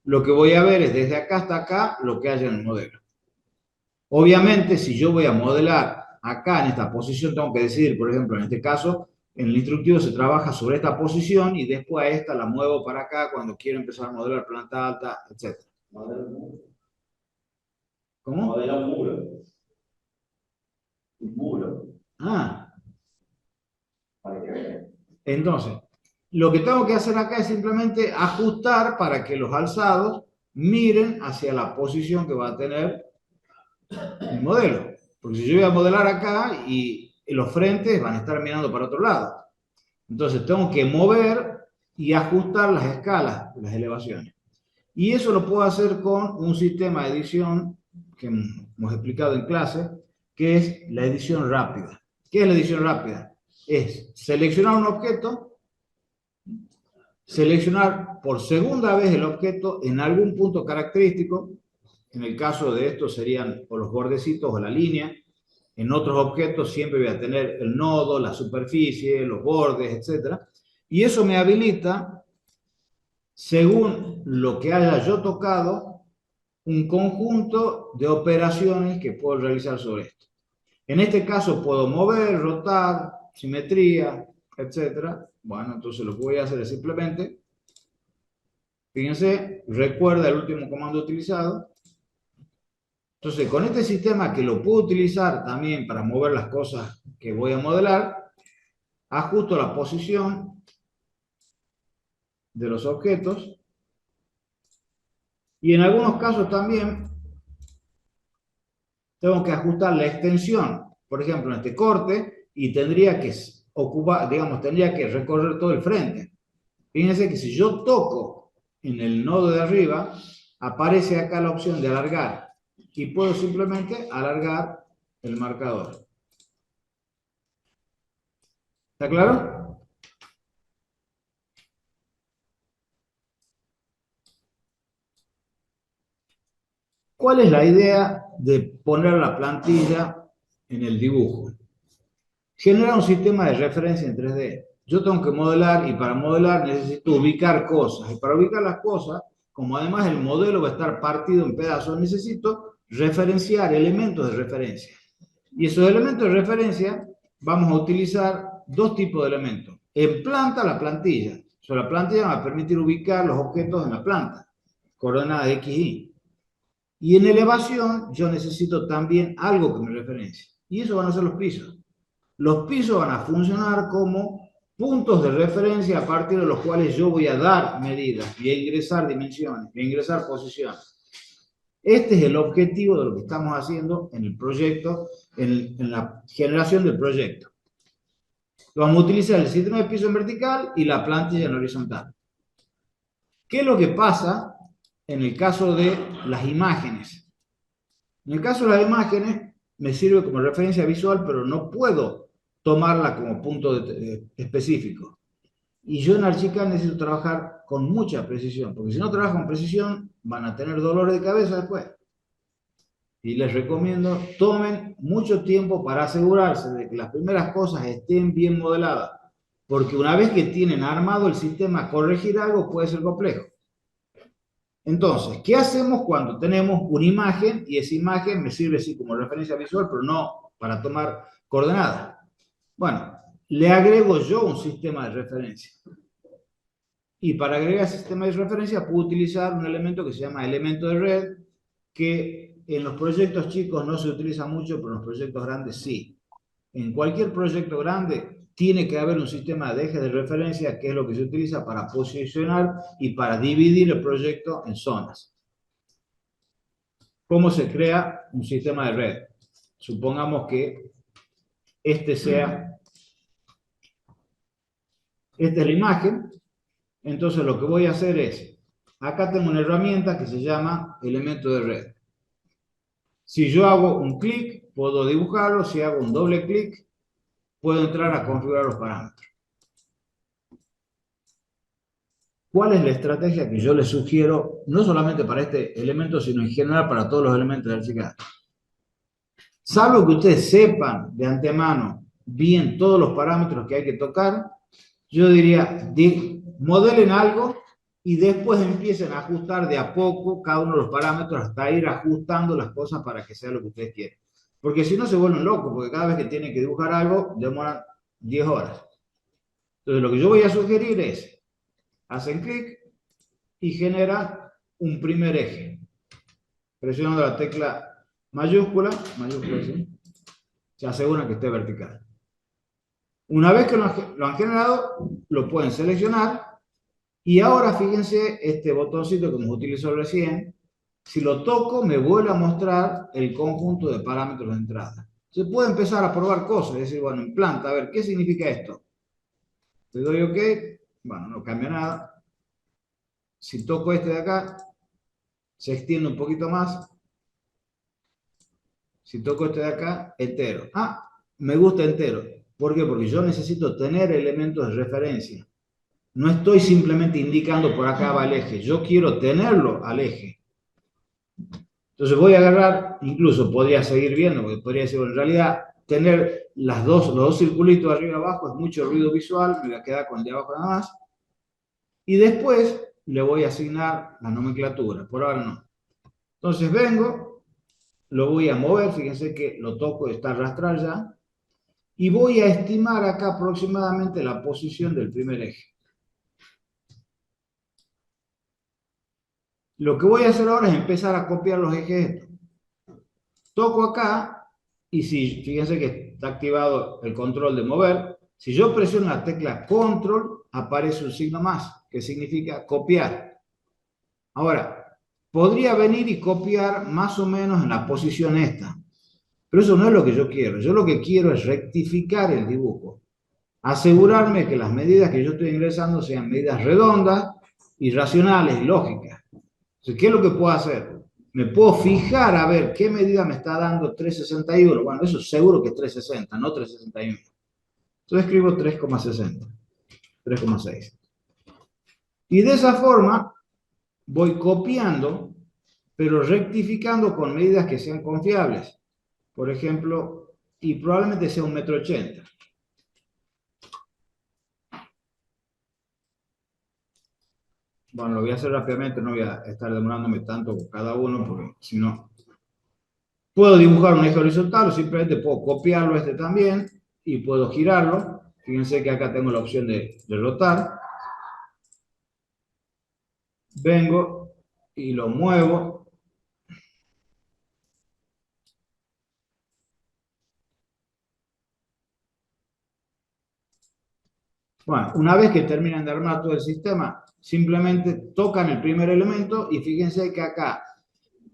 lo que voy a ver es desde acá hasta acá lo que haya en el modelo. Obviamente, si yo voy a modelar acá en esta posición, tengo que decidir, por ejemplo, en este caso, en el instructivo se trabaja sobre esta posición y después a esta la muevo para acá cuando quiero empezar a modelar planta alta, etc. ¿Cómo? Modela un muro. Un muro. Ah, Para que vean. entonces, lo que tengo que hacer acá es simplemente ajustar para que los alzados miren hacia la posición que va a tener el modelo. Porque si yo voy a modelar acá y los frentes van a estar mirando para otro lado. Entonces tengo que mover y ajustar las escalas, las elevaciones. Y eso lo puedo hacer con un sistema de edición que hemos explicado en clase, que es la edición rápida. ¿Qué es la edición rápida? Es seleccionar un objeto, seleccionar por segunda vez el objeto en algún punto característico. En el caso de esto serían o los bordecitos o la línea. En otros objetos siempre voy a tener el nodo, la superficie, los bordes, etc. Y eso me habilita según lo que haya yo tocado, un conjunto de operaciones que puedo realizar sobre esto. En este caso puedo mover, rotar, simetría, etcétera. Bueno, entonces lo que voy a hacer es simplemente, fíjense, recuerda el último comando utilizado. Entonces, con este sistema que lo puedo utilizar también para mover las cosas que voy a modelar, ajusto la posición de los objetos y en algunos casos también tengo que ajustar la extensión, por ejemplo, en este corte, y tendría que ocupar, digamos, tendría que recorrer todo el frente. Fíjense que si yo toco en el nodo de arriba, aparece acá la opción de alargar y puedo simplemente alargar el marcador. ¿Está claro? ¿Cuál es la idea de poner la plantilla en el dibujo? Generar un sistema de referencia en 3D. Yo tengo que modelar y para modelar necesito ubicar cosas. Y para ubicar las cosas, como además el modelo va a estar partido en pedazos, necesito referenciar elementos de referencia. Y esos elementos de referencia vamos a utilizar dos tipos de elementos. En planta, la plantilla. O sea, la plantilla me va a permitir ubicar los objetos en la planta, coordenadas X, Y. Y en elevación yo necesito también algo que me referencie. Y eso van a ser los pisos. Los pisos van a funcionar como puntos de referencia a partir de los cuales yo voy a dar medidas y a ingresar dimensiones, y a ingresar posiciones. Este es el objetivo de lo que estamos haciendo en el proyecto, en la generación del proyecto. Vamos a utilizar el sistema de piso en vertical y la plantilla en horizontal. ¿Qué es lo que pasa en el caso de las imágenes? En el caso de las imágenes me sirve como referencia visual, pero no puedo tomarla como punto específico. Y yo en Archicad necesito trabajar con mucha precisión, porque si no trabajo con precisión van a tener dolores de cabeza después. Y les recomiendo, tomen mucho tiempo para asegurarse de que las primeras cosas estén bien modeladas, porque una vez que tienen armado el sistema, corregir algo puede ser complejo. Entonces, ¿qué hacemos cuando tenemos una imagen y esa imagen me sirve así como referencia visual, pero no para tomar coordenadas? Bueno, le agrego yo un sistema de referencia. Y para agregar sistema de referencia puedo utilizar un elemento que se llama elemento de red, que en los proyectos chicos no se utiliza mucho, pero en los proyectos grandes sí. En cualquier proyecto grande tiene que haber un sistema de ejes de referencia, que es lo que se utiliza para posicionar y para dividir el proyecto en zonas. ¿Cómo se crea un sistema de red? Supongamos que esta es la imagen. Entonces lo que voy a hacer es, acá tengo una herramienta que se llama elemento de red. Si yo hago un clic, puedo dibujarlo. Si hago un doble clic, puedo entrar a configurar los parámetros. ¿Cuál es la estrategia que yo les sugiero, no solamente para este elemento, sino en general para todos los elementos del Archicad? Salvo que ustedes sepan de antemano bien todos los parámetros que hay que tocar, yo diría, modelen algo y después empiecen a ajustar de a poco cada uno de los parámetros hasta ir ajustando las cosas para que sea lo que ustedes quieren. Porque si no se vuelven locos, porque cada vez que tienen que dibujar algo, demoran 10 horas. Entonces lo que yo voy a sugerir es, hacen clic y generan un primer eje. Presionando la tecla mayúscula, ¿sí? Se aseguran que esté vertical. Una vez que lo han generado, lo pueden seleccionar. Y ahora fíjense este botoncito que hemos utilizado recién. Si lo toco, me vuelve a mostrar el conjunto de parámetros de entrada. Se puede empezar a probar cosas, es decir, bueno, en planta, a ver, ¿qué significa esto? Le doy OK, bueno, no cambia nada. Si toco este de acá, se extiende un poquito más. Si toco este de acá, entero. Ah, me gusta entero. ¿Por qué? Porque yo necesito tener elementos de referencia. No estoy simplemente indicando por acá va el eje. Yo quiero tenerlo al eje. Entonces voy a agarrar, incluso podría seguir viendo, porque podría decir, bueno, en realidad, tener los dos circulitos arriba y abajo es mucho ruido visual, me voy a quedar con el de abajo nada más. Y después le voy a asignar la nomenclatura, por ahora no. Entonces vengo, lo voy a mover, fíjense que lo toco, está arrastrar ya, y voy a estimar acá aproximadamente la posición del primer eje. Lo que voy a hacer ahora es empezar a copiar los ejes. Toco acá, y si, fíjense que está activado el control de mover, si yo presiono la tecla control, aparece un signo más, que significa copiar. Ahora, podría venir y copiar más o menos en la posición esta, pero eso no es lo que yo quiero. Yo lo que quiero es rectificar el dibujo, asegurarme que las medidas que yo estoy ingresando sean medidas redondas y racionales y lógicas. Entonces, ¿qué es lo que puedo hacer? Me puedo fijar a ver qué medida me está dando 361. Bueno, eso seguro que es 360, no 361. Entonces escribo 3,60, 3,6. Y de esa forma voy copiando, pero rectificando con medidas que sean confiables. Por ejemplo, y probablemente sea 1,80 m. Bueno, lo voy a hacer rápidamente, no voy a estar demorándome tanto con cada uno, porque si no... Puedo dibujar un eje horizontal o simplemente puedo copiarlo este también y puedo girarlo. Fíjense que acá tengo la opción de rotar. Vengo y lo muevo. Bueno, una vez que terminan de armar todo el sistema, simplemente tocan el primer elemento y fíjense que acá,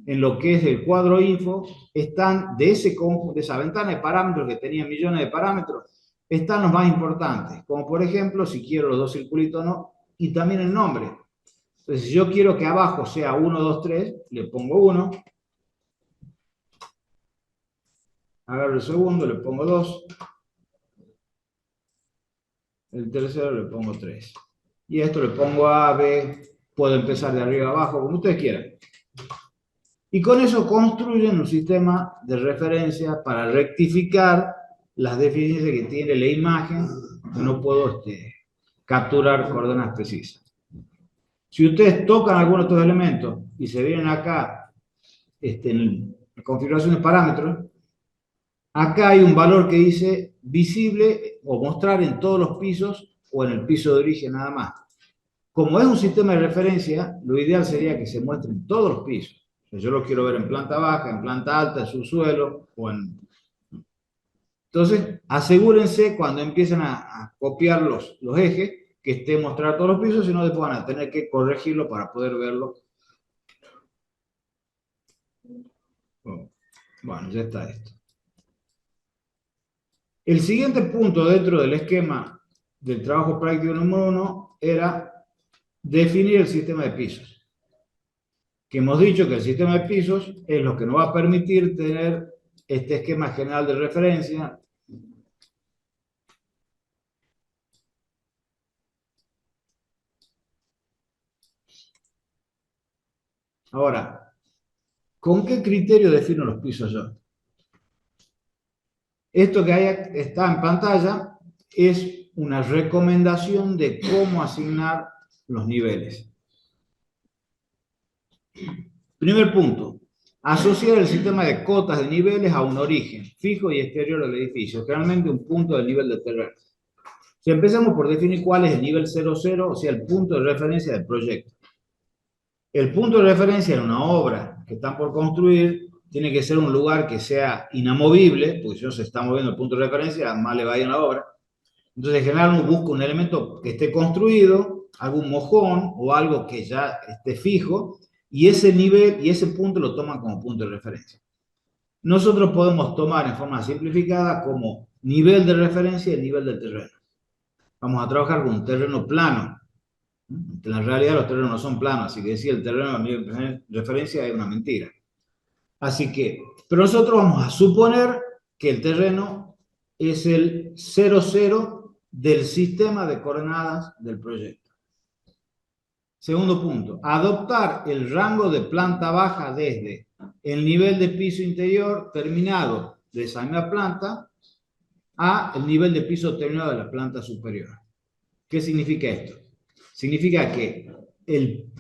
en lo que es el cuadro info, están de esa ventana de parámetros que tenía millones de parámetros, están los más importantes, como por ejemplo, si quiero los dos circulitos o no, y también el nombre. Entonces, si yo quiero que abajo sea 1, 2, 3, le pongo 1, agarro el segundo, le pongo 2, el tercero le pongo 3. Y esto le pongo A, B, puedo empezar de arriba a abajo, como ustedes quieran. Y con eso construyen un sistema de referencia para rectificar las deficiencias que tiene la imagen, que no puedo capturar coordenadas precisas. Si ustedes tocan alguno de estos elementos y se vienen acá en la configuración de parámetros, acá hay un valor que dice visible o mostrar en todos los pisos o en el piso de origen nada más. Como es un sistema de referencia, lo ideal sería que se muestre en todos los pisos. Yo lo quiero ver en planta baja, en planta alta, en subsuelo o en... Entonces, asegúrense cuando empiecen a copiar los ejes que esté mostrado todos los pisos, si no después van a tener que corregirlo para poder verlo. Bueno, ya está esto. El siguiente punto dentro del esquema del trabajo práctico número 1 era definir el sistema de pisos. Que hemos dicho que el sistema de pisos es lo que nos va a permitir tener este esquema general de referencia. Ahora, ¿con qué criterio defino los pisos yo? Esto que está en pantalla es una recomendación de cómo asignar los niveles. Primer punto, asociar el sistema de cotas de niveles a un origen fijo y exterior del edificio, generalmente un punto del nivel del terreno. Si empezamos por definir cuál es el nivel 00, o sea, el punto de referencia del proyecto. El punto de referencia en una obra que están por construir tiene que ser un lugar que sea inamovible, porque si no se está moviendo el punto de referencia, más le va a ir a la obra. Entonces, en general, uno busca un elemento que esté construido, algún mojón o algo que ya esté fijo, y ese nivel y ese punto lo toman como punto de referencia. Nosotros podemos tomar en forma simplificada como nivel de referencia el nivel del terreno. Vamos a trabajar con un terreno plano. En la realidad los terrenos no son planos, así que decir el terreno a nivel de referencia es una mentira. Así que, pero nosotros vamos a suponer que el terreno es el 00 del sistema de coordenadas del proyecto. Segundo punto, adoptar el rango de planta baja desde el nivel de piso interior terminado de esa misma planta a el nivel de piso terminado de la planta superior. ¿Qué significa esto? Significa que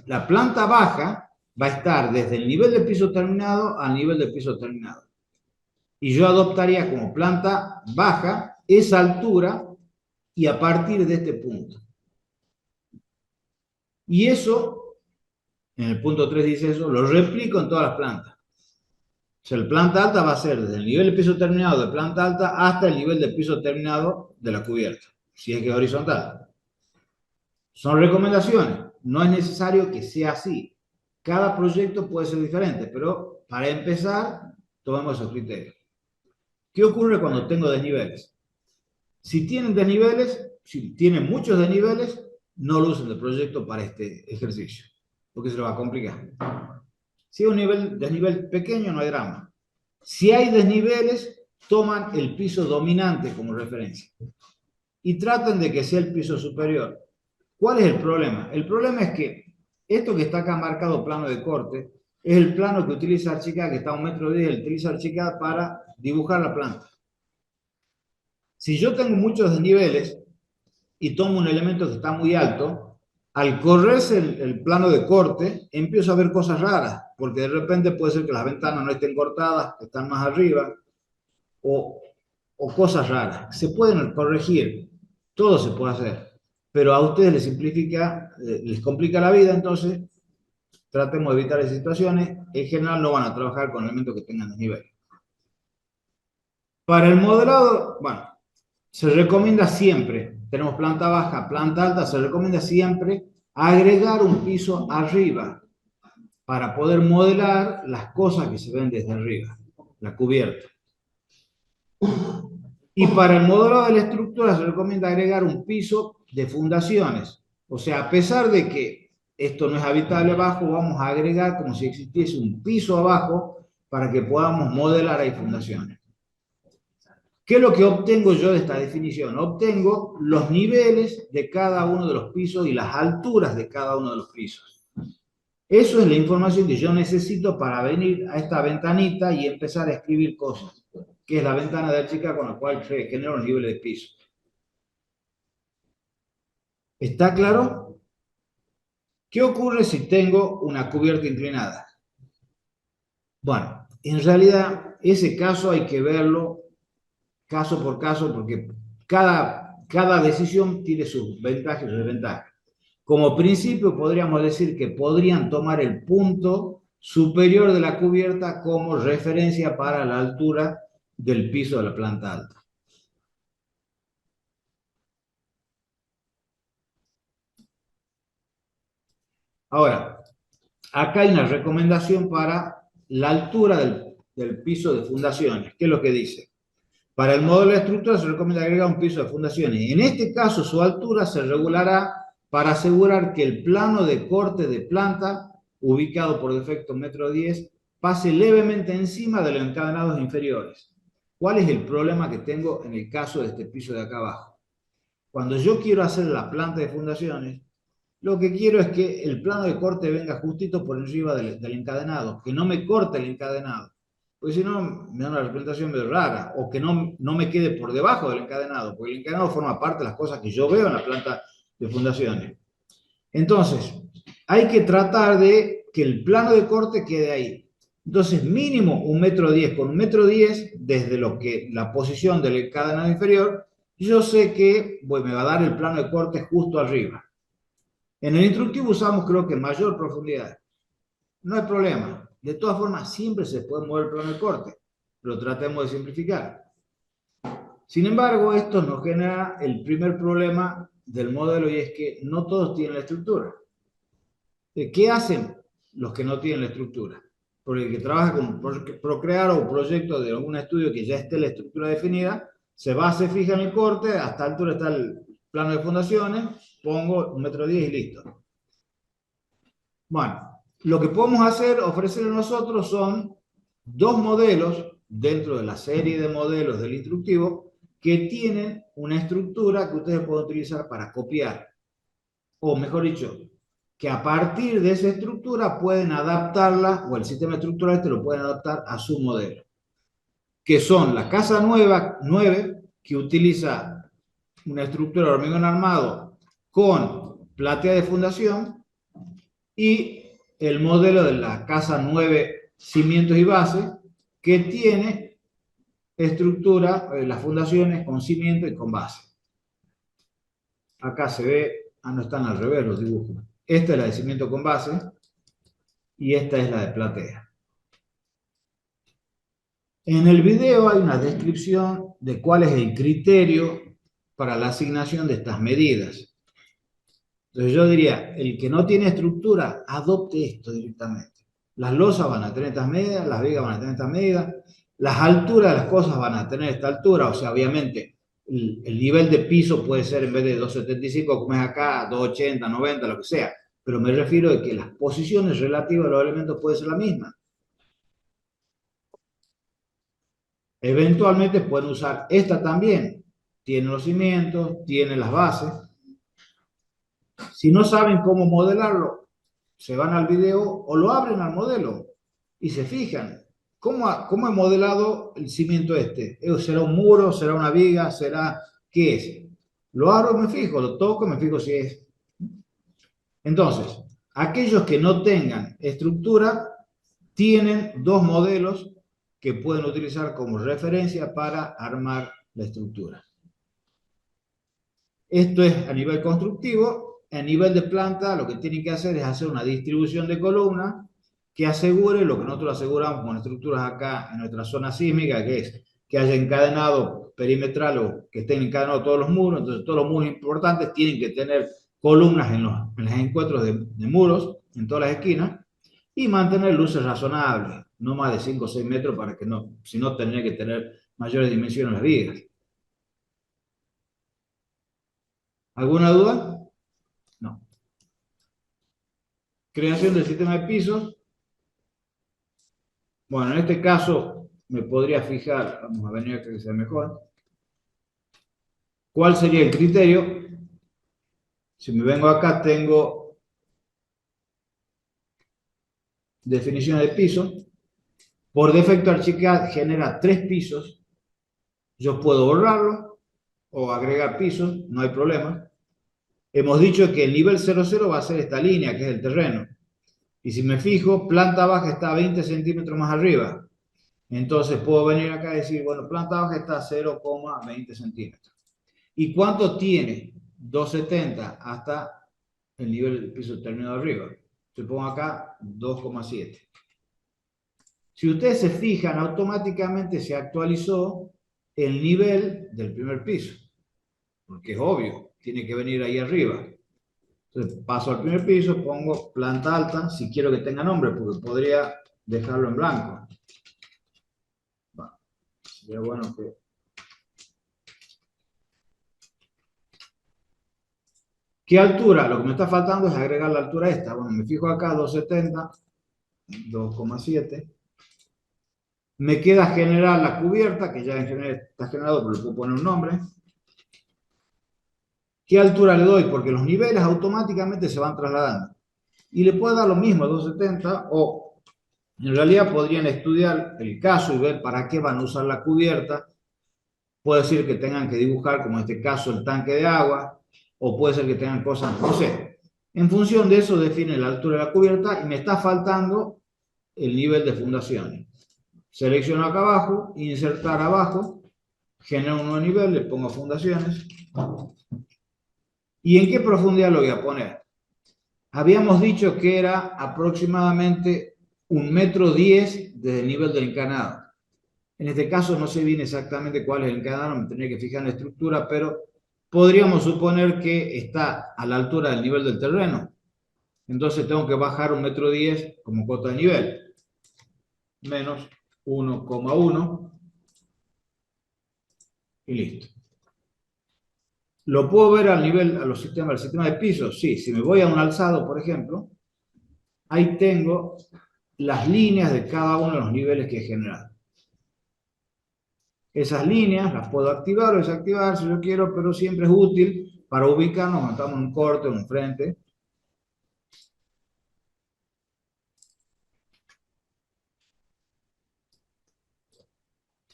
la planta baja va a estar desde el nivel del piso terminado al nivel del piso terminado. Y yo adoptaría como planta baja esa altura y a partir de este punto. Y eso, en el punto 3 dice eso, lo replico en todas las plantas. O sea, la planta alta va a ser desde el nivel del piso terminado de planta alta hasta el nivel del piso terminado de la cubierta, si es que es horizontal. Son recomendaciones, no es necesario que sea así. Cada proyecto puede ser diferente, pero para empezar, tomemos esos criterios. ¿Qué ocurre cuando tengo desniveles? Si tienen desniveles, si tienen muchos desniveles, no lo usen de proyecto para este ejercicio, porque se lo va a complicar. Si es un desnivel pequeño, no hay drama. Si hay desniveles, toman el piso dominante como referencia y tratan de que sea el piso superior. ¿Cuál es el problema? El problema es que esto que está acá marcado plano de corte es el plano que utiliza Archicad, que está a 1,10 m, utiliza Archicad para dibujar la planta. Si yo tengo muchos desniveles y tomo un elemento que está muy alto, al correrse el plano de corte, empiezo a ver cosas raras, porque de repente puede ser que las ventanas no estén cortadas, que están más arriba, o cosas raras. Se pueden corregir, todo se puede hacer, pero a ustedes les simplifica, les complica la vida, entonces tratemos de evitar esas situaciones. En general no van a trabajar con elementos que tengan desnivel. Para el modelado, bueno, se recomienda siempre, tenemos planta baja, planta alta, se recomienda siempre agregar un piso arriba para poder modelar las cosas que se ven desde arriba, la cubierta. Y para el modelado de la estructura se recomienda agregar un piso de fundaciones. O sea, a pesar de que esto no es habitable abajo, vamos a agregar como si existiese un piso abajo para que podamos modelar ahí fundaciones. ¿Qué es lo que obtengo yo de esta definición? Obtengo los niveles de cada uno de los pisos y las alturas de cada uno de los pisos. Eso es la información que yo necesito para venir a esta ventanita y empezar a escribir cosas, que es la ventana de Archicad con la cual se generan los niveles de piso. ¿Está claro? ¿Qué ocurre si tengo una cubierta inclinada? Bueno, en realidad ese caso hay que verlo caso por caso, porque cada decisión tiene sus ventajas y sus desventajas. Como principio, podríamos decir que podrían tomar el punto superior de la cubierta como referencia para la altura del piso de la planta alta. Ahora, acá hay una recomendación para la altura del piso de fundaciones. ¿Qué es lo que dice? Para el modelo de estructura se recomienda agregar un piso de fundaciones. En este caso, su altura se regulará para asegurar que el plano de corte de planta, ubicado por defecto 1,10 m, pase levemente encima de los encadenados inferiores. ¿Cuál es el problema que tengo en el caso de este piso de acá abajo? Cuando yo quiero hacer la planta de fundaciones, lo que quiero es que el plano de corte venga justito por encima del encadenado, que no me corte el encadenado. Porque si no, me da una representación medio rara, o que no me quede por debajo del encadenado, porque el encadenado forma parte de las cosas que yo veo en la planta de fundaciones. Entonces, hay que tratar de que el plano de corte quede ahí. Entonces, mínimo 1,10 m. Con 1,10 m, desde la posición del encadenado inferior, yo sé que me va a dar el plano de corte justo arriba. En el instructivo usamos, creo que, mayor profundidad. No hay problema. De todas formas, siempre se puede mover el plano de corte, pero tratemos de simplificar. Sin embargo, esto nos genera el primer problema del modelo, y es que no todos tienen la estructura. ¿Qué hacen los que no tienen la estructura? Porque el que trabaja con Procrear o proyecto de algún estudio que ya esté la estructura definida, se fija en el corte, hasta altura está el plano de fundaciones, pongo 1,10 m y listo. Bueno, lo que podemos hacer, ofrecerle nosotros, son dos modelos dentro de la serie de modelos del instructivo que tienen una estructura que ustedes pueden utilizar para copiar. O mejor dicho, que a partir de esa estructura pueden adaptarla, o el sistema estructural lo pueden adaptar a su modelo. Que son la casa 9, que utiliza una estructura de hormigón armado con platea de fundación, y el modelo de la casa 9 cimientos y bases, que tiene estructura, las fundaciones con cimiento y con base. Acá se ve, no están al revés los dibujos. Esta es la de cimiento con base y esta es la de platea. En el video hay una descripción de cuál es el criterio para la asignación de estas medidas. Entonces yo diría, el que no tiene estructura, adopte esto directamente. Las losas van a tener estas medidas, las vigas van a tener estas medidas, las alturas de las cosas van a tener esta altura, o sea, obviamente el nivel de piso puede ser en vez de 2,75 como es acá, 2,80, 90, lo que sea, pero me refiero a que las posiciones relativas a los elementos pueden ser la misma. Eventualmente pueden usar esta también, tiene los cimientos, tiene las bases. Si no saben cómo modelarlo, se van al video o lo abren al modelo y se fijan. ¿Cómo he modelado el cimiento este? ¿Será un muro? ¿Será una viga? ¿Será qué es? Lo abro y me fijo, lo toco y me fijo si es. Entonces, aquellos que no tengan estructura tienen dos modelos que pueden utilizar como referencia para armar la estructura. Esto es a nivel constructivo. A nivel de planta, lo que tienen que hacer es hacer una distribución de columnas que asegure lo que nosotros aseguramos con estructuras acá en nuestra zona sísmica, que es que haya encadenado perimetral o que estén encadenados todos los muros. Entonces, todos los muros importantes tienen que tener columnas en los encuentros de muros, en todas las esquinas, y mantener luces razonables, no más de 5 o 6 metros, para que no, si no, tendría que tener mayores dimensiones las vigas. ¿Alguna duda? No. Creación del sistema de pisos. Bueno, en este caso me podría fijar, vamos a venir a que sea mejor. ¿Cuál sería el criterio? Si me vengo acá, tengo definición de piso. Por defecto, Archicad genera 3 pisos. Yo puedo borrarlo o agregar pisos, no hay problema. Hemos dicho que el nivel 00 va a ser esta línea, que es el terreno. Y si me fijo, planta baja está 20 centímetros más arriba. Entonces puedo venir acá y decir, bueno, planta baja está a 0,20 centímetros. ¿Y cuánto tiene? 2,70 hasta el nivel del piso terminado arriba. Yo pongo acá 2,7. Si ustedes se fijan, automáticamente se actualizó el nivel del primer piso. Porque es obvio, tiene que venir ahí arriba. Entonces paso al primer piso, pongo planta alta, si quiero que tenga nombre, porque podría dejarlo en blanco. Bueno, sería bueno que... ¿Qué altura? Lo que me está faltando es agregar la altura esta. Bueno, me fijo acá, 2,70, 2,7. Me queda generar la cubierta, que ya en general está generado, pero le puedo poner un nombre. ¿Qué altura le doy? Porque los niveles automáticamente se van trasladando. Y le puedo dar lo mismo, 2,70, o en realidad podrían estudiar el caso y ver para qué van a usar la cubierta. Puede ser que tengan que dibujar, como en este caso, el tanque de agua, o puede ser que tengan cosas, no sé. En función de eso define la altura de la cubierta y me está faltando el nivel de fundaciones. Selecciono acá abajo, insertar abajo, genero un nuevo nivel, le pongo fundaciones. ¿Y en qué profundidad lo voy a poner? Habíamos dicho que era aproximadamente 1,10 m desde el nivel del encanado. En este caso no sé bien exactamente cuál es el encanado, me tendría que fijar en la estructura, pero podríamos suponer que está a la altura del nivel del terreno. Entonces tengo que bajar 1,10 m como cota de nivel. Menos 1,1 y listo. ¿Lo puedo ver al nivel, al sistema de pisos? Sí, si me voy a un alzado, por ejemplo, ahí tengo las líneas de cada uno de los niveles que he generado. Esas líneas las puedo activar o desactivar si yo quiero, pero siempre es útil para ubicarnos cuando estamos en un corte o en un frente.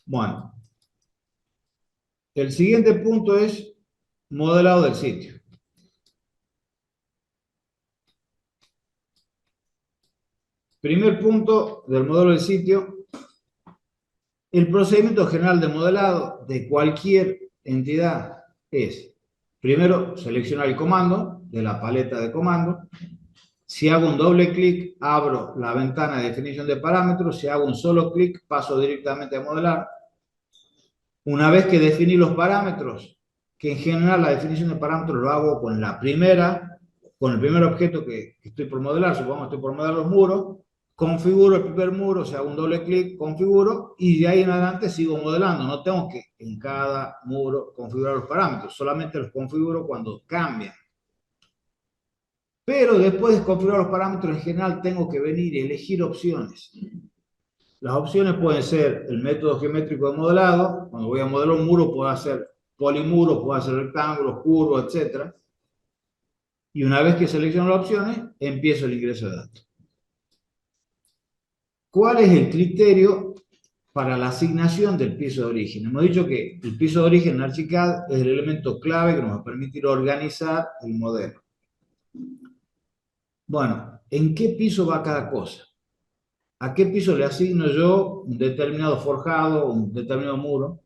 Bueno, el siguiente punto es modelado del sitio. Primer punto del modelo del sitio. El procedimiento general de modelado de cualquier entidad es, primero, seleccionar el comando de la paleta de comandos. Si hago un doble clic, abro la ventana de definición de parámetros. Si hago un solo clic, paso directamente a modelar. Una vez que definí los parámetros, que en general la definición de parámetros lo hago con el primer objeto que estoy por modelar, supongamos que estoy por modelar los muros, configuro el primer muro, o sea, hago un doble clic, configuro, y de ahí en adelante sigo modelando. No tengo que en cada muro configurar los parámetros, solamente los configuro cuando cambian. Pero después de configurar los parámetros, en general tengo que venir y elegir opciones. Las opciones pueden ser el método geométrico de modelado. Cuando voy a modelar un muro, puedo hacer polimuros, puedo hacer rectángulos, curvos, etc. Y una vez que selecciono las opciones, empiezo el ingreso de datos. ¿Cuál es el criterio para la asignación del piso de origen? Hemos dicho que el piso de origen en Archicad es el elemento clave que nos va a permitir organizar el modelo. Bueno, ¿en qué piso va cada cosa? ¿A qué piso le asigno yo un determinado forjado, un determinado muro?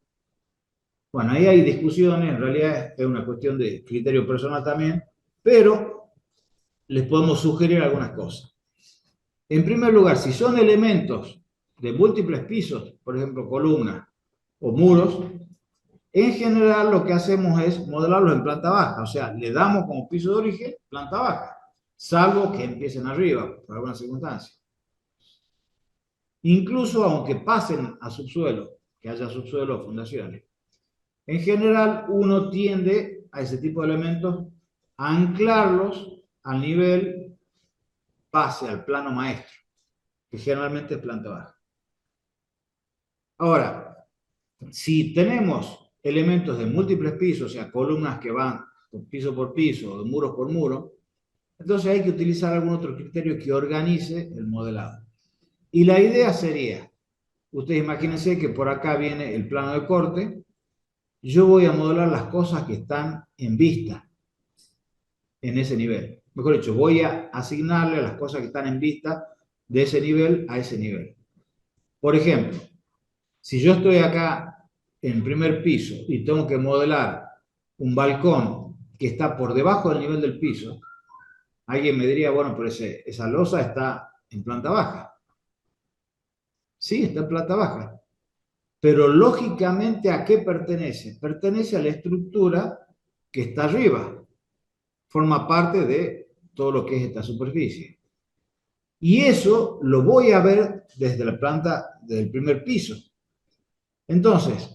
Bueno, ahí hay discusiones, en realidad es una cuestión de criterio personal también, pero les podemos sugerir algunas cosas. En primer lugar, si son elementos de múltiples pisos, por ejemplo, columnas o muros, en general lo que hacemos es modelarlos en planta baja, o sea, le damos como piso de origen planta baja, salvo que empiecen arriba, por alguna circunstancia. Incluso aunque pasen a subsuelo, que haya subsuelo o fundaciones. En general, uno tiende a ese tipo de elementos a anclarlos al nivel base, al plano maestro, que generalmente es planta baja. Ahora, si tenemos elementos de múltiples pisos, o sea, columnas que van por piso, o de muros por muro, entonces hay que utilizar algún otro criterio que organice el modelado. Y la idea sería, ustedes imagínense que por acá viene el plano de corte, yo voy a modelar las cosas que están en vista en ese nivel. Mejor dicho, voy a asignarle a las cosas que están en vista de ese nivel a ese nivel. Por ejemplo, si yo estoy acá en primer piso y tengo que modelar un balcón que está por debajo del nivel del piso, alguien me diría, bueno, pero esa losa está en planta baja. Sí, está en planta baja. Pero lógicamente, ¿a qué pertenece? Pertenece a la estructura que está arriba. Forma parte de todo lo que es esta superficie. Y eso lo voy a ver desde la planta del primer piso. Entonces,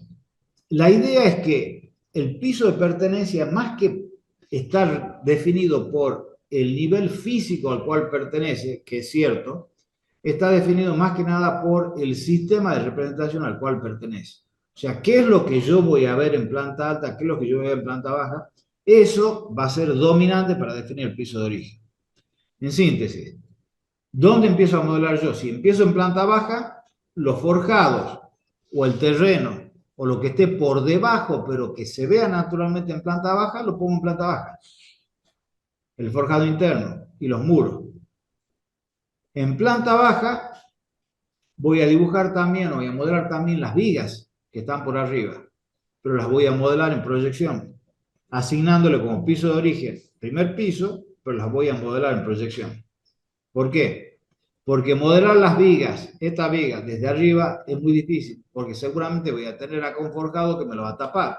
la idea es que el piso de pertenencia, más que estar definido por el nivel físico al cual pertenece, que es cierto, está definido más que nada por el sistema de representación al cual pertenece. O sea, ¿qué es lo que yo voy a ver en planta alta? ¿Qué es lo que yo voy a ver en planta baja? Eso va a ser dominante para definir el piso de origen. En síntesis, ¿dónde empiezo a modelar yo? Si empiezo en planta baja, los forjados o el terreno o lo que esté por debajo, pero que se vea naturalmente en planta baja, lo pongo en planta baja. El forjado interno y los muros. En planta baja voy a dibujar también, o voy a modelar también las vigas que están por arriba, pero las voy a modelar en proyección, asignándole como piso de origen primer piso, pero las voy a modelar en proyección. ¿Por qué? Porque modelar las vigas, estas vigas desde arriba es muy difícil, porque seguramente voy a tener acá un forjado que me lo va a tapar.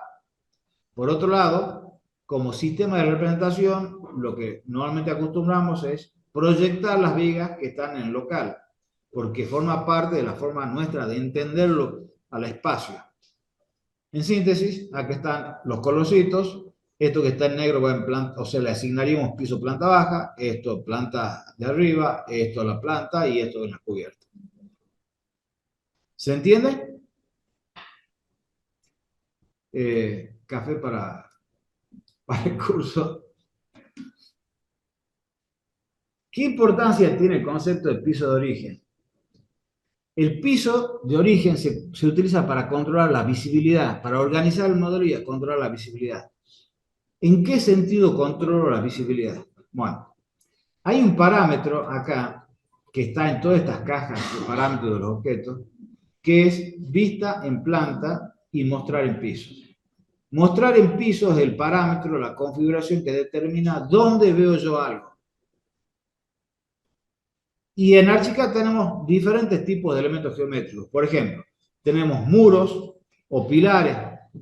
Por otro lado, como sistema de representación, lo que normalmente acostumbramos es proyectar las vigas que están en el local, porque forma parte de la forma nuestra de entenderlo al espacio. En síntesis, aquí están los colorcitos. Esto que está en negro va en planta, o sea, le asignaríamos piso planta baja, esto planta de arriba, esto la planta y esto en la cubierta. ¿Se entiende? Café para el curso. ¿Qué importancia tiene el concepto de piso de origen? El piso de origen se utiliza para controlar la visibilidad, para organizar el modelo y controlar la visibilidad. ¿En qué sentido controlo la visibilidad? Bueno, hay un parámetro acá que está en todas estas cajas de parámetros de los objetos, que es vista en planta y mostrar en pisos. Mostrar en pisos es el parámetro, la configuración que determina dónde veo yo algo. Y en Archicad tenemos diferentes tipos de elementos geométricos. Por ejemplo, tenemos muros o pilares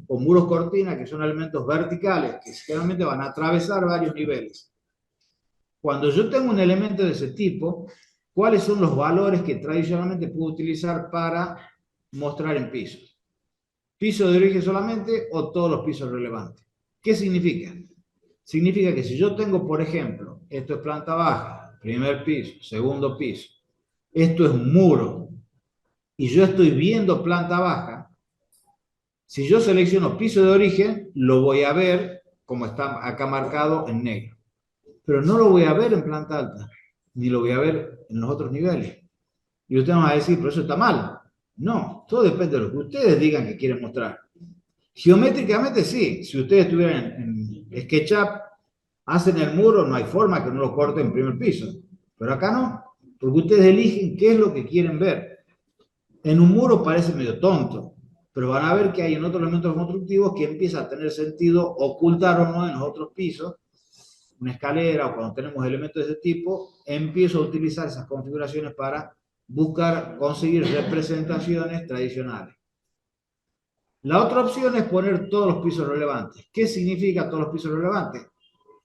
o muros cortina, que son elementos verticales, que generalmente van a atravesar varios niveles. Cuando yo tengo un elemento de ese tipo, ¿cuáles son los valores que tradicionalmente puedo utilizar para mostrar en pisos? ¿Piso de origen solamente o todos los pisos relevantes? ¿Qué significa? Significa que si yo tengo, por ejemplo, esto es planta baja, primer piso, segundo piso, esto es un muro, y yo estoy viendo planta baja, si yo selecciono piso de origen, lo voy a ver como está acá marcado en negro. Pero no lo voy a ver en planta alta, ni lo voy a ver en los otros niveles. Y ustedes van a decir, pero eso está mal. No, todo depende de lo que ustedes digan que quieren mostrar. Geométricamente sí, si ustedes estuvieran en SketchUp, hacen el muro, no hay forma que no lo corten en primer piso. Pero acá no, porque ustedes eligen qué es lo que quieren ver. En un muro parece medio tonto, pero van a ver que hay en otros elementos constructivos que empieza a tener sentido ocultar o no en los otros pisos, una escalera o cuando tenemos elementos de ese tipo, empiezo a utilizar esas configuraciones para buscar, conseguir representaciones tradicionales. La otra opción es poner todos los pisos relevantes. ¿Qué significa todos los pisos relevantes?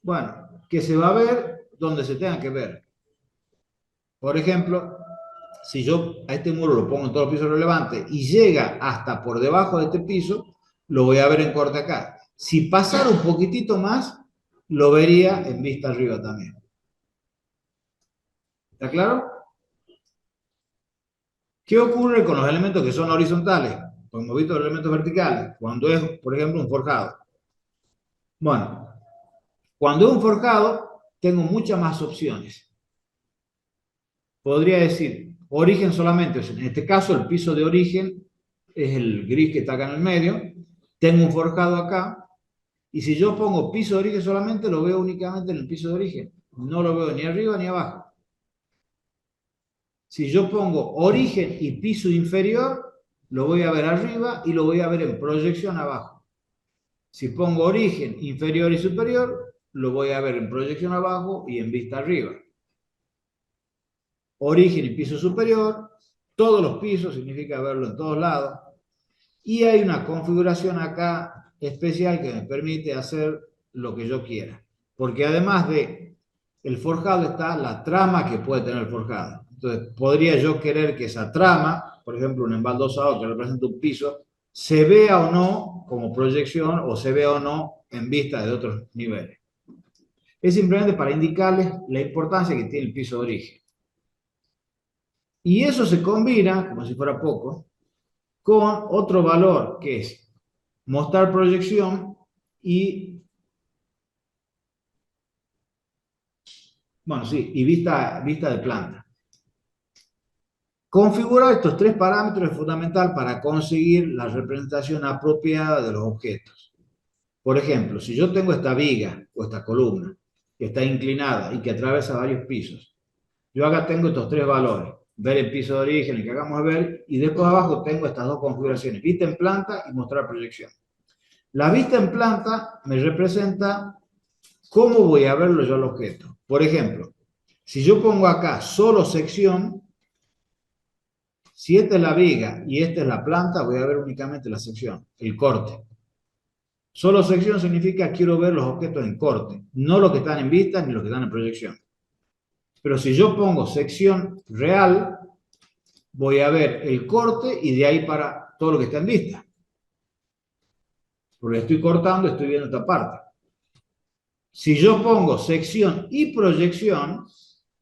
Bueno, que se va a ver donde se tenga que ver. Por ejemplo, si yo a este muro lo pongo en todos los pisos relevantes y llega hasta por debajo de este piso, lo voy a ver en corte acá. Si pasara un poquitito más, lo vería en vista arriba también. ¿Está claro? ¿Qué ocurre con los elementos que son horizontales? Como hemos visto los elementos verticales, cuando es, por ejemplo, un forjado. Bueno, cuando es un forjado, tengo muchas más opciones. Podría decir origen solamente, en este caso el piso de origen es el gris que está acá en el medio, tengo un forjado acá, y si yo pongo piso de origen solamente, lo veo únicamente en el piso de origen, no lo veo ni arriba ni abajo. Si yo pongo origen y piso inferior, lo voy a ver arriba y lo voy a ver en proyección abajo. Si pongo origen inferior y superior, lo voy a ver en proyección abajo y en vista arriba. Origen y piso superior, todos los pisos, significa verlo en todos lados. Y hay una configuración acá especial que me permite hacer lo que yo quiera. Porque además de el forjado está la trama que puede tener el forjado. Entonces, podría yo querer que esa trama, por ejemplo, un embaldosado que representa un piso, se vea o no como proyección o se vea o no en vista de otros niveles. Es simplemente para indicarles la importancia que tiene el piso de origen. Y eso se combina, como si fuera poco, con otro valor que es mostrar proyección y, bueno, sí, y vista de planta. Configurar estos tres parámetros es fundamental para conseguir la representación apropiada de los objetos. Por ejemplo, si yo tengo esta viga o esta columna que está inclinada y que atraviesa varios pisos, yo acá tengo estos tres valores, ver el piso de origen, el que acabamos de ver, y después abajo tengo estas dos configuraciones, vista en planta y mostrar proyección. La vista en planta me representa cómo voy a verlo yo al objeto. Por ejemplo, si yo pongo acá solo sección, si esta es la viga y esta es la planta, voy a ver únicamente la sección, el corte. Solo sección significa quiero ver los objetos en corte, no los que están en vista ni los que están en proyección. Pero si yo pongo sección real, voy a ver el corte y de ahí para todo lo que está en vista. Porque estoy cortando, estoy viendo esta parte. Si yo pongo sección y proyección,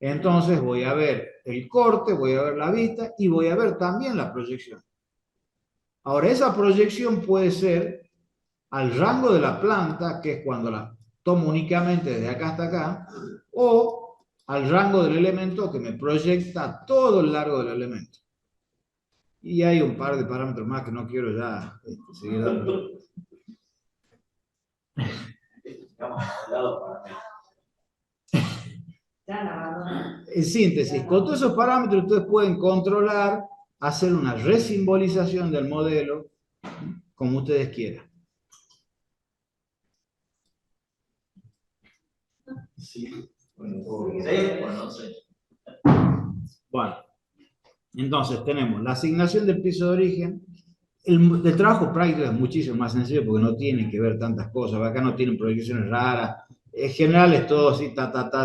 entonces voy a ver el corte, voy a ver la vista y voy a ver también la proyección. Ahora, esa proyección puede ser al rango de la planta, que es cuando la tomo únicamente desde acá hasta acá, o al rango del elemento que me proyecta todo el largo del elemento. Y hay un par de parámetros más que no quiero ya seguir dando. En síntesis, con todos esos parámetros ustedes pueden controlar, hacer una resimbolización del modelo como ustedes quieran. Sí. ¿Sí o no sé? Bueno, entonces tenemos la asignación del piso de origen. El trabajo práctico es muchísimo más sencillo porque no tiene que ver tantas cosas. Acá no tienen proyecciones raras. En general es todo así,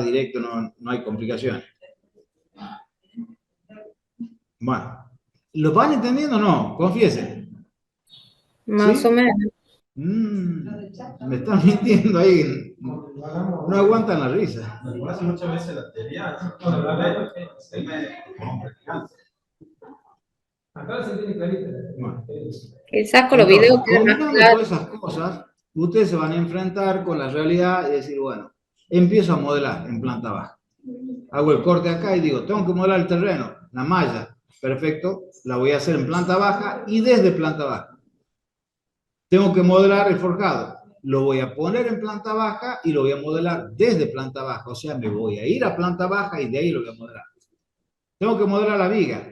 directo, no hay complicaciones. Bueno, ¿lo van entendiendo o no? Confiesen. Más ¿Sí? o menos. Me están mintiendo ahí. No aguantan la risa. Hace muchas veces la teoría, acá se tiene clarita. Bueno. Que saco los videos Entonces, que dan más combinando claro. todas esas cosas, ustedes se van a enfrentar con la realidad y decir, bueno, empiezo a modelar en planta baja. Hago el corte acá y digo, tengo que modelar el terreno, la malla, perfecto, la voy a hacer en planta baja y desde planta baja. Tengo que modelar el forjado, lo voy a poner en planta baja y lo voy a modelar desde planta baja, o sea, me voy a ir a planta baja y de ahí lo voy a modelar. Tengo que modelar la viga.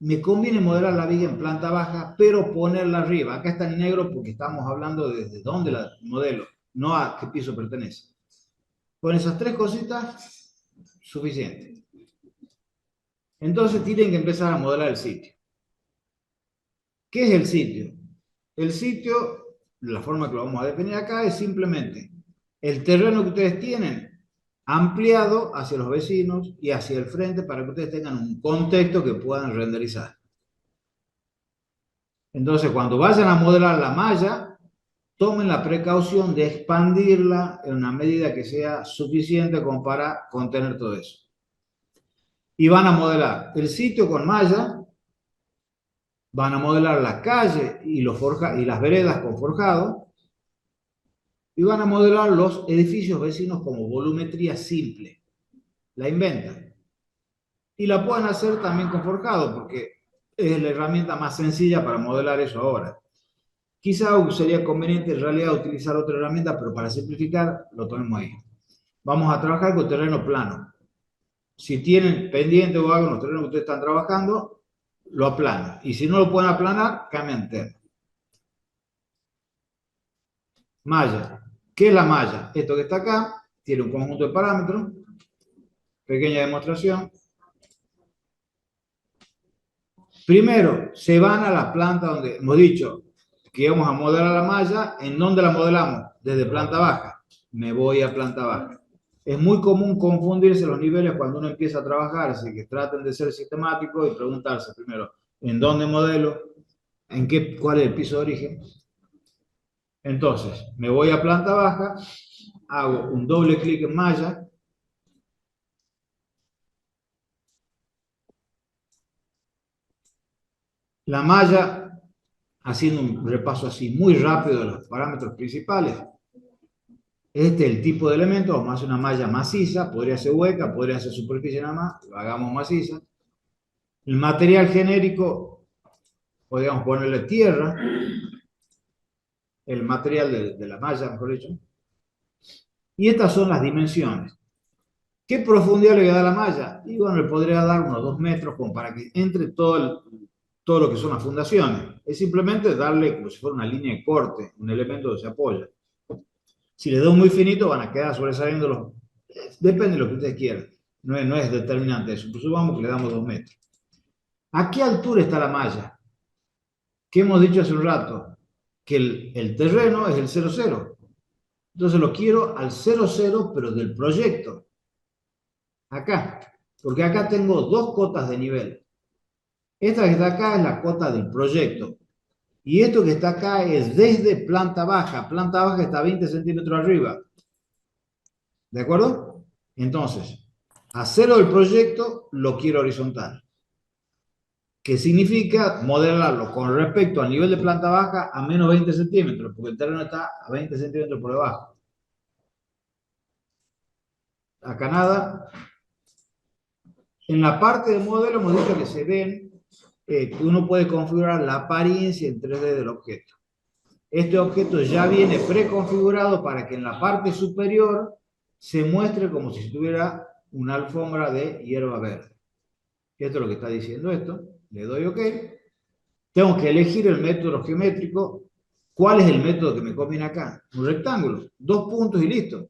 Me conviene modelar la viga en planta baja, pero ponerla arriba. Acá está en negro porque estamos hablando desde dónde la modelo, no a qué piso pertenece. Con esas tres cositas, suficiente. Entonces tienen que empezar a modelar el sitio. ¿Qué es el sitio? El sitio, la forma que lo vamos a definir acá, es simplemente el terreno que ustedes tienen ampliado hacia los vecinos y hacia el frente para que ustedes tengan un contexto que puedan renderizar. Entonces, cuando vayan a modelar la malla, tomen la precaución de expandirla en una medida que sea suficiente como para contener todo eso. Y van a modelar el sitio con malla, van a modelar la calle y las veredas con forjado, y van a modelar los edificios vecinos como volumetría simple. La inventan. Y la pueden hacer también con forjado, porque es la herramienta más sencilla para modelar eso ahora. Quizá sería conveniente en realidad utilizar otra herramienta, pero para simplificar lo ponemos ahí. Vamos a trabajar con terreno plano. Si tienen pendiente o algo en los terrenos que ustedes están trabajando, lo aplanan. Y si no lo pueden aplanar, cambian terreno. Malla. ¿Qué es la malla? Esto que está acá tiene un conjunto de parámetros. Pequeña demostración. Primero, se van a la planta donde hemos dicho que íbamos a modelar la malla. ¿En dónde la modelamos? Desde planta baja. Me voy a planta baja. Es muy común confundirse los niveles cuando uno empieza a trabajar, así que traten de ser sistemáticos y preguntarse primero, ¿en dónde modelo? ¿Cuál es el piso de origen? Entonces, me voy a planta baja, hago un doble clic en malla, la malla, haciendo un repaso así muy rápido de los parámetros principales. Este es el tipo de elemento, vamos a hacer una malla maciza, podría ser hueca, podría ser superficie nada más, lo hagamos maciza. El material genérico, podríamos ponerle tierra, el material de la malla, mejor dicho. Y estas son las dimensiones. ¿Qué profundidad le voy a dar a la malla? Y bueno, le podría dar unos 2 metros como para que entre todo lo que son las fundaciones. Es simplemente darle como si fuera una línea de corte, un elemento que se apoya. Si le doy muy finito, van a quedar sobresaliendo los... Depende de lo que ustedes quieran. No es determinante eso. Pues supongamos que le damos 2 metros. ¿A qué altura está la malla? ¿Qué hemos dicho hace un rato? Que el terreno es el 0,0. Entonces lo quiero al 0,0, pero del proyecto. Acá. Porque acá tengo 2 cotas de nivel. Esta que está acá es la cota del proyecto. Y esto que está acá es desde planta baja. Planta baja está 20 centímetros arriba. ¿De acuerdo? Entonces, a 0 del proyecto lo quiero horizontal. Que significa modelarlo con respecto al nivel de planta baja a menos 20 centímetros, porque el terreno está a 20 centímetros por debajo. Acá nada. En la parte de modelo hemos dicho que se ven, que uno puede configurar la apariencia en 3D del objeto. Este objeto ya viene preconfigurado para que en la parte superior se muestre como si estuviera una alfombra de hierba verde. Esto es lo que está diciendo esto. Le doy OK. Tengo que elegir el método geométrico. ¿Cuál es el método que me conviene acá? Un rectángulo. 2 puntos y listo.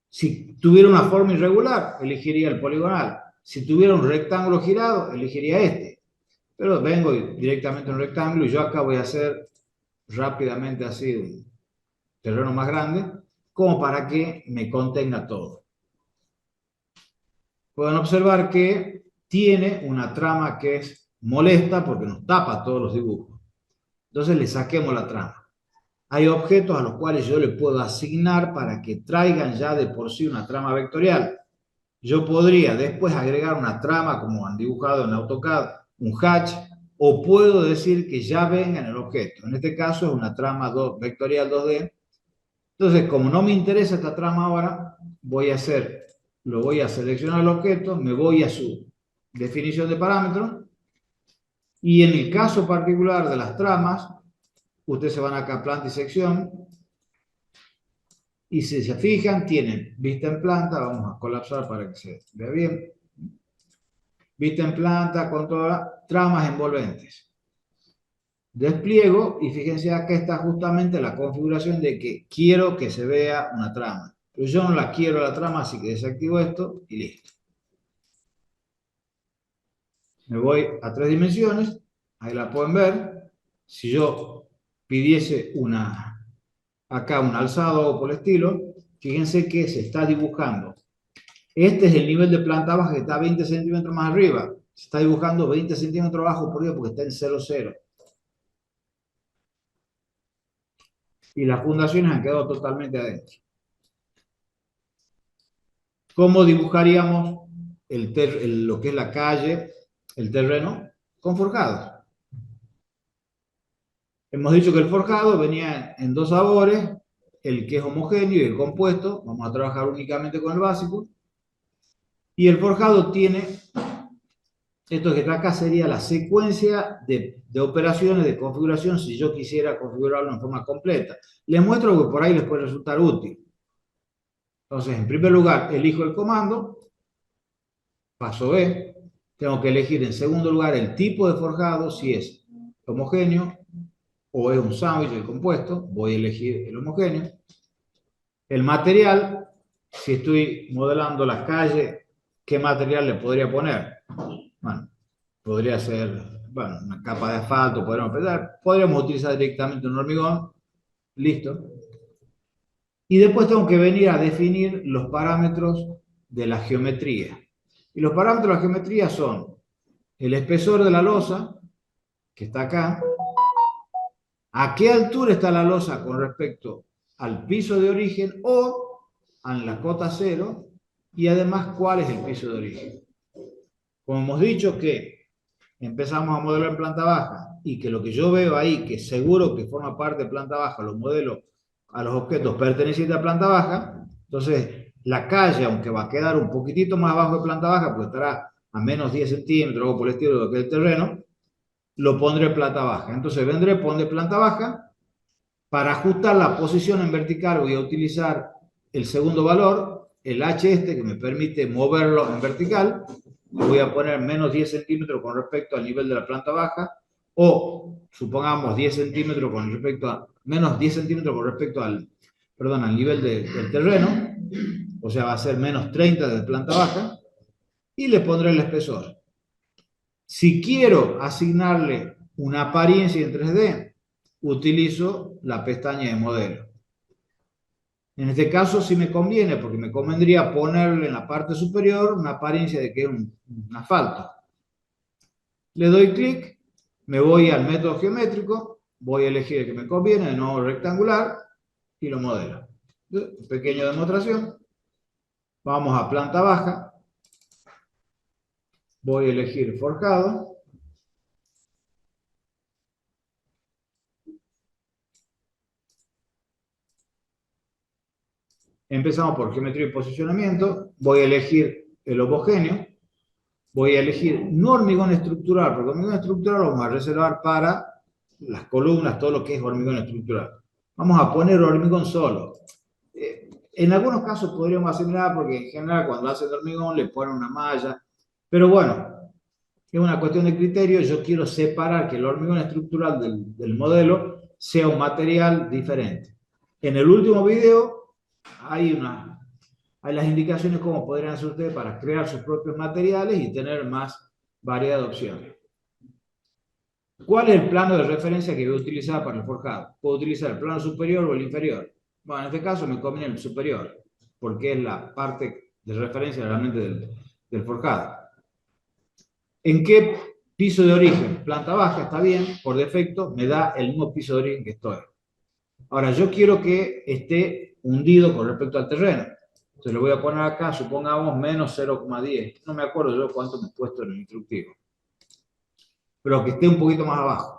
Si tuviera una forma irregular, elegiría el poligonal. Si tuviera un rectángulo girado, elegiría este. Pero vengo directamente a un rectángulo y yo acá voy a hacer rápidamente así un terreno más grande, como para que me contenga todo. Pueden observar que tiene una trama que es molesta porque nos tapa todos los dibujos. Entonces le saquemos la trama. Hay objetos a los cuales yo le puedo asignar para que traigan ya de por sí una trama vectorial. Yo podría después agregar una trama como han dibujado en AutoCAD, un hatch, o puedo decir que ya venga en el objeto. En este caso es una trama vectorial 2D. Entonces, como no me interesa esta trama ahora, lo voy a seleccionar el objeto, me voy a su definición de parámetros, y en el caso particular de las tramas, ustedes se van acá a planta y sección, y si se fijan, tienen vista en planta, vamos a colapsar para que se vea bien, vista en planta con todas tramas envolventes. Despliego, y fíjense acá está justamente la configuración de que quiero que se vea una trama. Pero yo no la quiero la trama, así que desactivo esto y listo. Me voy a 3 dimensiones, ahí la pueden ver. Si yo pidiese acá un alzado o por el estilo, fíjense que se está dibujando. Este es el nivel de planta baja que está 20 centímetros más arriba. Se está dibujando 20 centímetros abajo por día porque está en 0,0. Y las fundaciones han quedado totalmente adentro. ¿Cómo dibujaríamos lo que es la calle, el terreno? Con forjados. Hemos dicho que el forjado venía en 2 sabores, el que es homogéneo y el compuesto. Vamos a trabajar únicamente con el básico. Y el forjado tiene, esto que está acá sería la secuencia de operaciones de configuración si yo quisiera configurarlo en forma completa. Les muestro que por ahí les puede resultar útil. Entonces, en primer lugar, elijo el comando, paso B, tengo que elegir en segundo lugar el tipo de forjado, si es homogéneo o es un sándwich el compuesto, voy a elegir el homogéneo. El material, si estoy modelando la calle, ¿qué material le podría poner? Bueno, podría ser una capa de asfalto, podríamos utilizar directamente un hormigón, listo. Y después tengo que venir a definir los parámetros de la geometría. Y los parámetros de la geometría son el espesor de la losa, que está acá, a qué altura está la losa con respecto al piso de origen o a la cota cero, y además cuál es el piso de origen. Como hemos dicho que empezamos a modelar en planta baja y que lo que yo veo ahí, que seguro que forma parte de planta baja, los modelo a los objetos pertenecientes a planta baja, entonces la calle, aunque va a quedar un poquitito más abajo de planta baja, porque estará a menos 10 centímetros o por el estilo de lo que es el terreno, lo pondré en planta baja. Entonces pondré planta baja. Para ajustar la posición en vertical voy a utilizar el segundo valor, el H este, que me permite moverlo en vertical. Voy a poner menos 10 centímetros con respecto al nivel de la planta baja, o supongamos 10 centímetros con respecto a, menos 10 centímetros con respecto al nivel del terreno, o sea, va a ser menos 30 de planta baja, y le pondré el espesor. Si quiero asignarle una apariencia en 3D, utilizo la pestaña de modelo. En este caso sí me conviene, porque me convendría ponerle en la parte superior una apariencia de que es un asfalto. Le doy clic, me voy al método geométrico, voy a elegir el que me conviene, de nuevo rectangular, y lo modelo. Pequeña demostración. Vamos a planta baja. Voy a elegir forjado. Empezamos por geometría y posicionamiento. Voy a elegir el homogéneo. Voy a elegir no hormigón estructural, porque hormigón estructural lo vamos a reservar para las columnas, todo lo que es hormigón estructural. Vamos a poner hormigón solo. En algunos casos podríamos asimilar porque en general cuando hacen de hormigón le ponen una malla, pero bueno, es una cuestión de criterio. Yo quiero separar que el hormigón estructural del modelo sea un material diferente. En el último video hay las indicaciones cómo podrían hacer ustedes para crear sus propios materiales y tener más variedad de opciones. ¿Cuál es el plano de referencia que voy a utilizar para el forjado? Puedo utilizar el plano superior o el inferior. Bueno, en este caso me conviene el superior, porque es la parte de referencia realmente del forjado. ¿En qué piso de origen? Planta baja, está bien, por defecto me da el mismo piso de origen que estoy. Ahora, yo quiero que esté hundido con respecto al terreno. Entonces lo voy a poner acá, supongamos menos 0,10. No me acuerdo yo cuánto me he puesto en el instructivo. Pero que esté un poquito más abajo.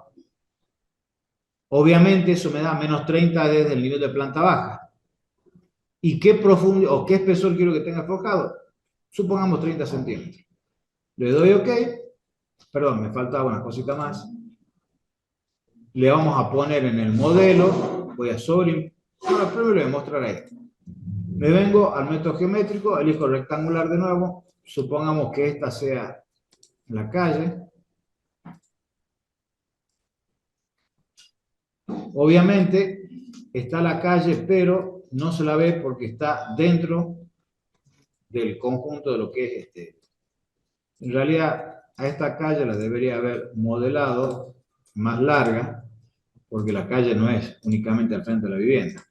Obviamente eso me da menos 30 desde el nivel de planta baja. ¿Y qué profundidad o qué espesor quiero que tenga forjado? Supongamos 30 centímetros. Le doy OK. Perdón, me faltaba una cosita más. Le vamos a poner en el modelo, voy a ahora primero le voy a mostrar a esto. Me vengo al método geométrico, elijo rectangular de nuevo, supongamos que esta sea la calle. Obviamente está la calle, pero no se la ve porque está dentro del conjunto de lo que es este. En realidad, a esta calle la debería haber modelado más larga, porque la calle no es únicamente al frente de la vivienda.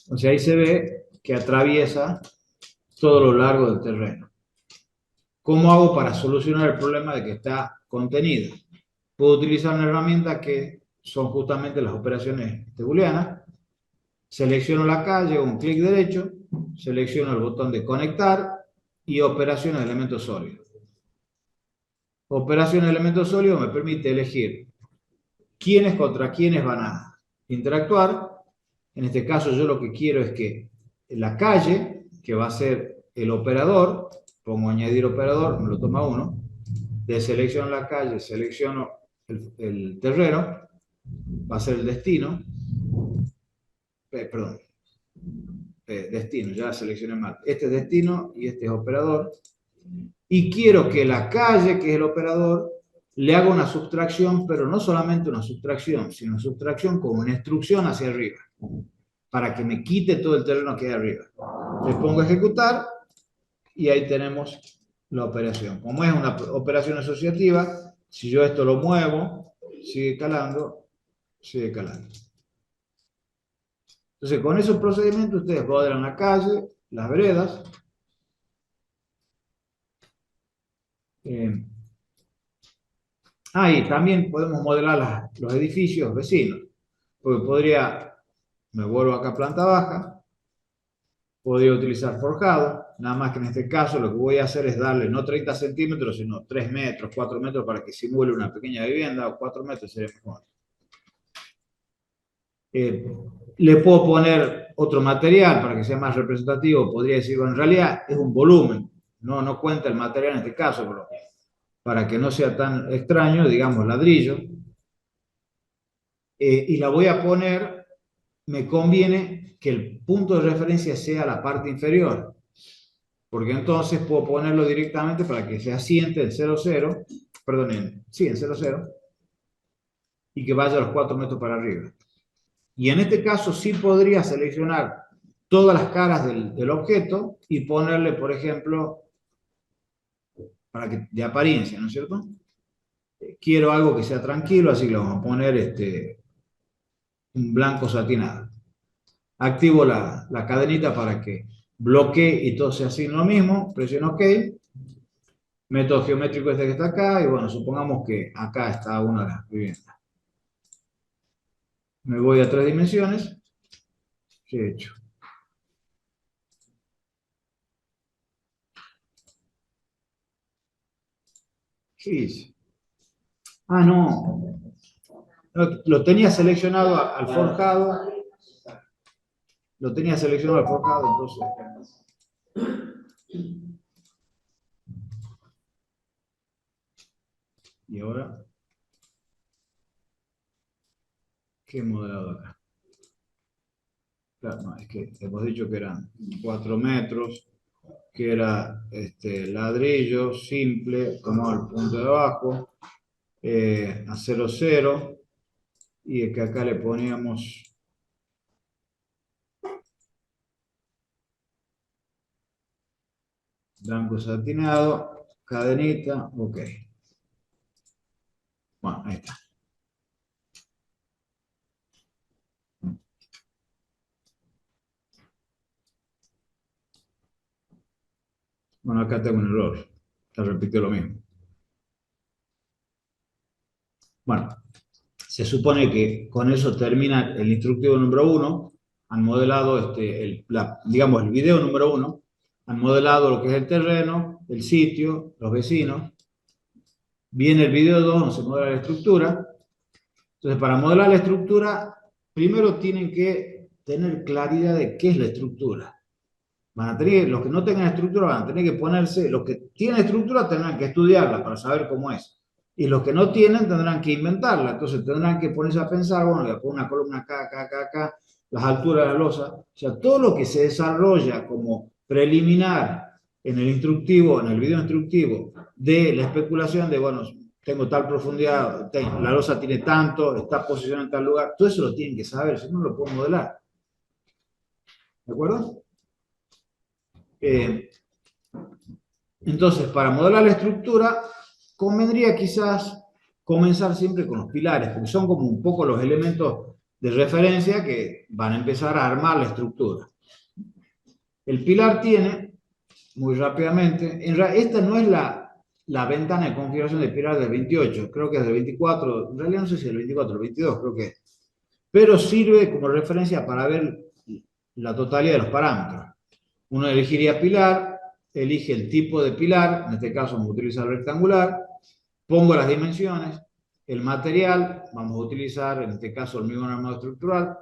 Entonces ahí se ve que atraviesa todo lo largo del terreno. ¿Cómo hago para solucionar el problema de que está contenido? Puedo utilizar una herramienta que son justamente las operaciones booleanas. Selecciono la calle, un clic derecho, selecciono el botón de conectar y operaciones de elementos sólidos. Operaciones de elementos sólidos me permite elegir quiénes contra quiénes van a interactuar. En este caso yo lo que quiero es que la calle, que va a ser el operador, pongo añadir operador, me lo toma uno, deselecciono la calle, selecciono el terreno, va a ser el destino, perdón, destino, ya seleccioné mal, este es destino y este es operador, y quiero que la calle, que es el operador, le haga una sustracción, pero no solamente una sustracción, sino una sustracción con una instrucción hacia arriba, para que me quite todo el terreno que hay arriba. Le pongo a ejecutar y ahí tenemos la operación. Como es una operación asociativa, si yo esto lo muevo, sigue calando, sigue calando. Entonces, con esos procedimientos ustedes modelan la calle, las veredas. Y también podemos modelar los edificios vecinos. Porque me vuelvo acá a planta baja, podría utilizar forjado, nada más que en este caso lo que voy a hacer es darle no 30 centímetros, sino 3 metros, 4 metros para que simule una pequeña vivienda, o 4 metros sería mejor. Le puedo poner otro material para que sea más representativo, podría decir, bueno, en realidad es un volumen, no cuenta el material en este caso, pero para que no sea tan extraño, digamos ladrillo, y la voy a poner, me conviene que el punto de referencia sea la parte inferior, porque entonces puedo ponerlo directamente para que se asiente en 0,0, perdón, en 0,0, y que vaya a los 4 metros para arriba. Y en este caso sí podría seleccionar todas las caras del objeto y ponerle, por ejemplo, de apariencia, ¿no es cierto? Quiero algo que sea tranquilo, así que le vamos a poner un blanco satinado. Activo la cadenita para que bloquee y todo sea así lo mismo, presiono OK. Método geométrico este que está acá, y bueno, supongamos que acá está una de las viviendas. Me voy a 3 dimensiones. ¿Qué he hecho? ¿Qué hice? No. Lo tenía seleccionado al forjado. Lo tenía seleccionado al forjado, entonces. Y ahora, ¿qué he modelado acá? Claro, no, es que hemos dicho que eran 4 metros, que era ladrillo simple, como el punto de abajo, a 0,0, y que acá le poníamos blanco satinado, cadenita, ok. Bueno, ahí está. Bueno, acá tengo un error. Se repitió lo mismo. Bueno, se supone que con eso termina el instructivo número 1. Han modelado, digamos, el video número 1. Han modelado lo que es el terreno, el sitio, los vecinos. Viene el video 2, donde se modela la estructura. Entonces, para modelar la estructura, primero tienen que tener claridad de qué es la estructura. Los que no tengan estructura van a tener que ponerse, los que tienen estructura tendrán que estudiarla para saber cómo es. Y los que no tienen tendrán que inventarla. Entonces tendrán que ponerse a pensar, bueno, voy a poner una columna acá, acá, acá, acá, las alturas de la losa. O sea, todo lo que se desarrolla como preliminar en el instructivo, en el video instructivo, de la especulación de, bueno, tengo tal profundidad, la losa tiene tanto, está posicionada en tal lugar, todo eso lo tienen que saber, si no lo pueden modelar. ¿De acuerdo? Entonces, para modelar la estructura, convendría quizás comenzar siempre con los pilares, porque son como un poco los elementos de referencia que van a empezar a armar la estructura. El pilar tiene, muy rápidamente, esta no es la ventana de configuración de pilar del 28, creo que es del 24, en realidad no sé si es del 24 o del 22, creo que es. Pero sirve como referencia para ver la totalidad de los parámetros. Uno elegiría pilar, elige el tipo de pilar, en este caso vamos a utilizar rectangular, pongo las dimensiones, el material, vamos a utilizar en este caso hormigón armado estructural,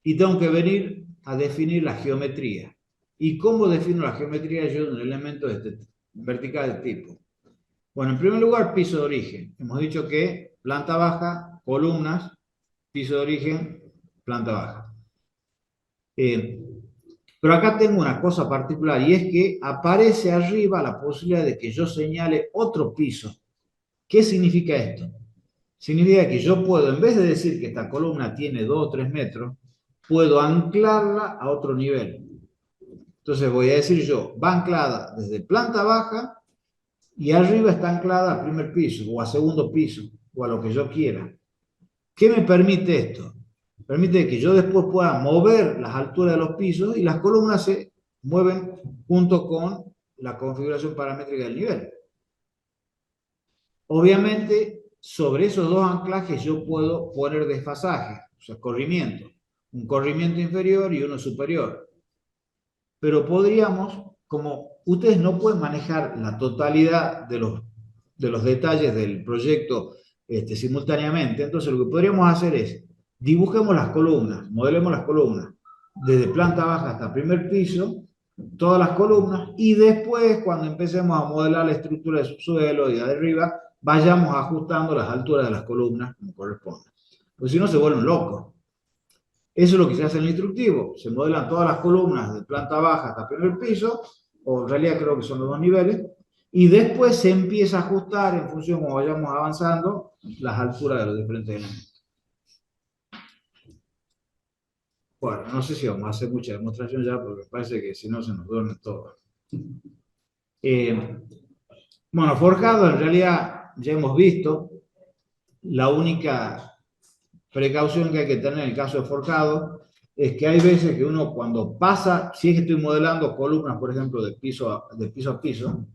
y tengo que venir a definir la geometría. ¿Y cómo defino la geometría yo de un elemento vertical de tipo? Bueno, en primer lugar, piso de origen. Hemos dicho que planta baja, columnas, piso de origen, planta baja. Pero acá tengo una cosa particular y es que aparece arriba la posibilidad de que yo señale otro piso. ¿Qué significa esto? Significa que yo puedo, en vez de decir que esta columna tiene 2 o 3 metros, puedo anclarla a otro nivel. Entonces voy a decir yo, va anclada desde planta baja y arriba está anclada al primer piso o a segundo piso o a lo que yo quiera. ¿Qué me permite esto? Permite que yo después pueda mover las alturas de los pisos y las columnas se mueven junto con la configuración paramétrica del nivel. Obviamente, sobre esos dos anclajes yo puedo poner desfasaje, o sea, corrimiento. Un corrimiento inferior y uno superior. Pero podríamos, como ustedes no pueden manejar la totalidad de los detalles del proyecto simultáneamente, entonces lo que podríamos hacer es, dibujemos las columnas, modelemos las columnas, desde planta baja hasta primer piso, todas las columnas, y después, cuando empecemos a modelar la estructura de subsuelo y de arriba, vayamos ajustando las alturas de las columnas como corresponde. Porque si no, se vuelven locos. Eso es lo que se hace en el instructivo. Se modelan todas las columnas de planta baja hasta primer piso, o en realidad creo que son los 2 niveles, y después se empieza a ajustar en función como vayamos avanzando las alturas de los diferentes elementos. Bueno, no sé si vamos a hacer mucha demostración ya, porque parece que si no se nos duerme todo. Bueno, forjado en realidad ya hemos visto. La única precaución que hay que tener en el caso de forjado es que hay veces que uno cuando pasa, si es que estoy modelando columnas, por ejemplo, de piso a piso,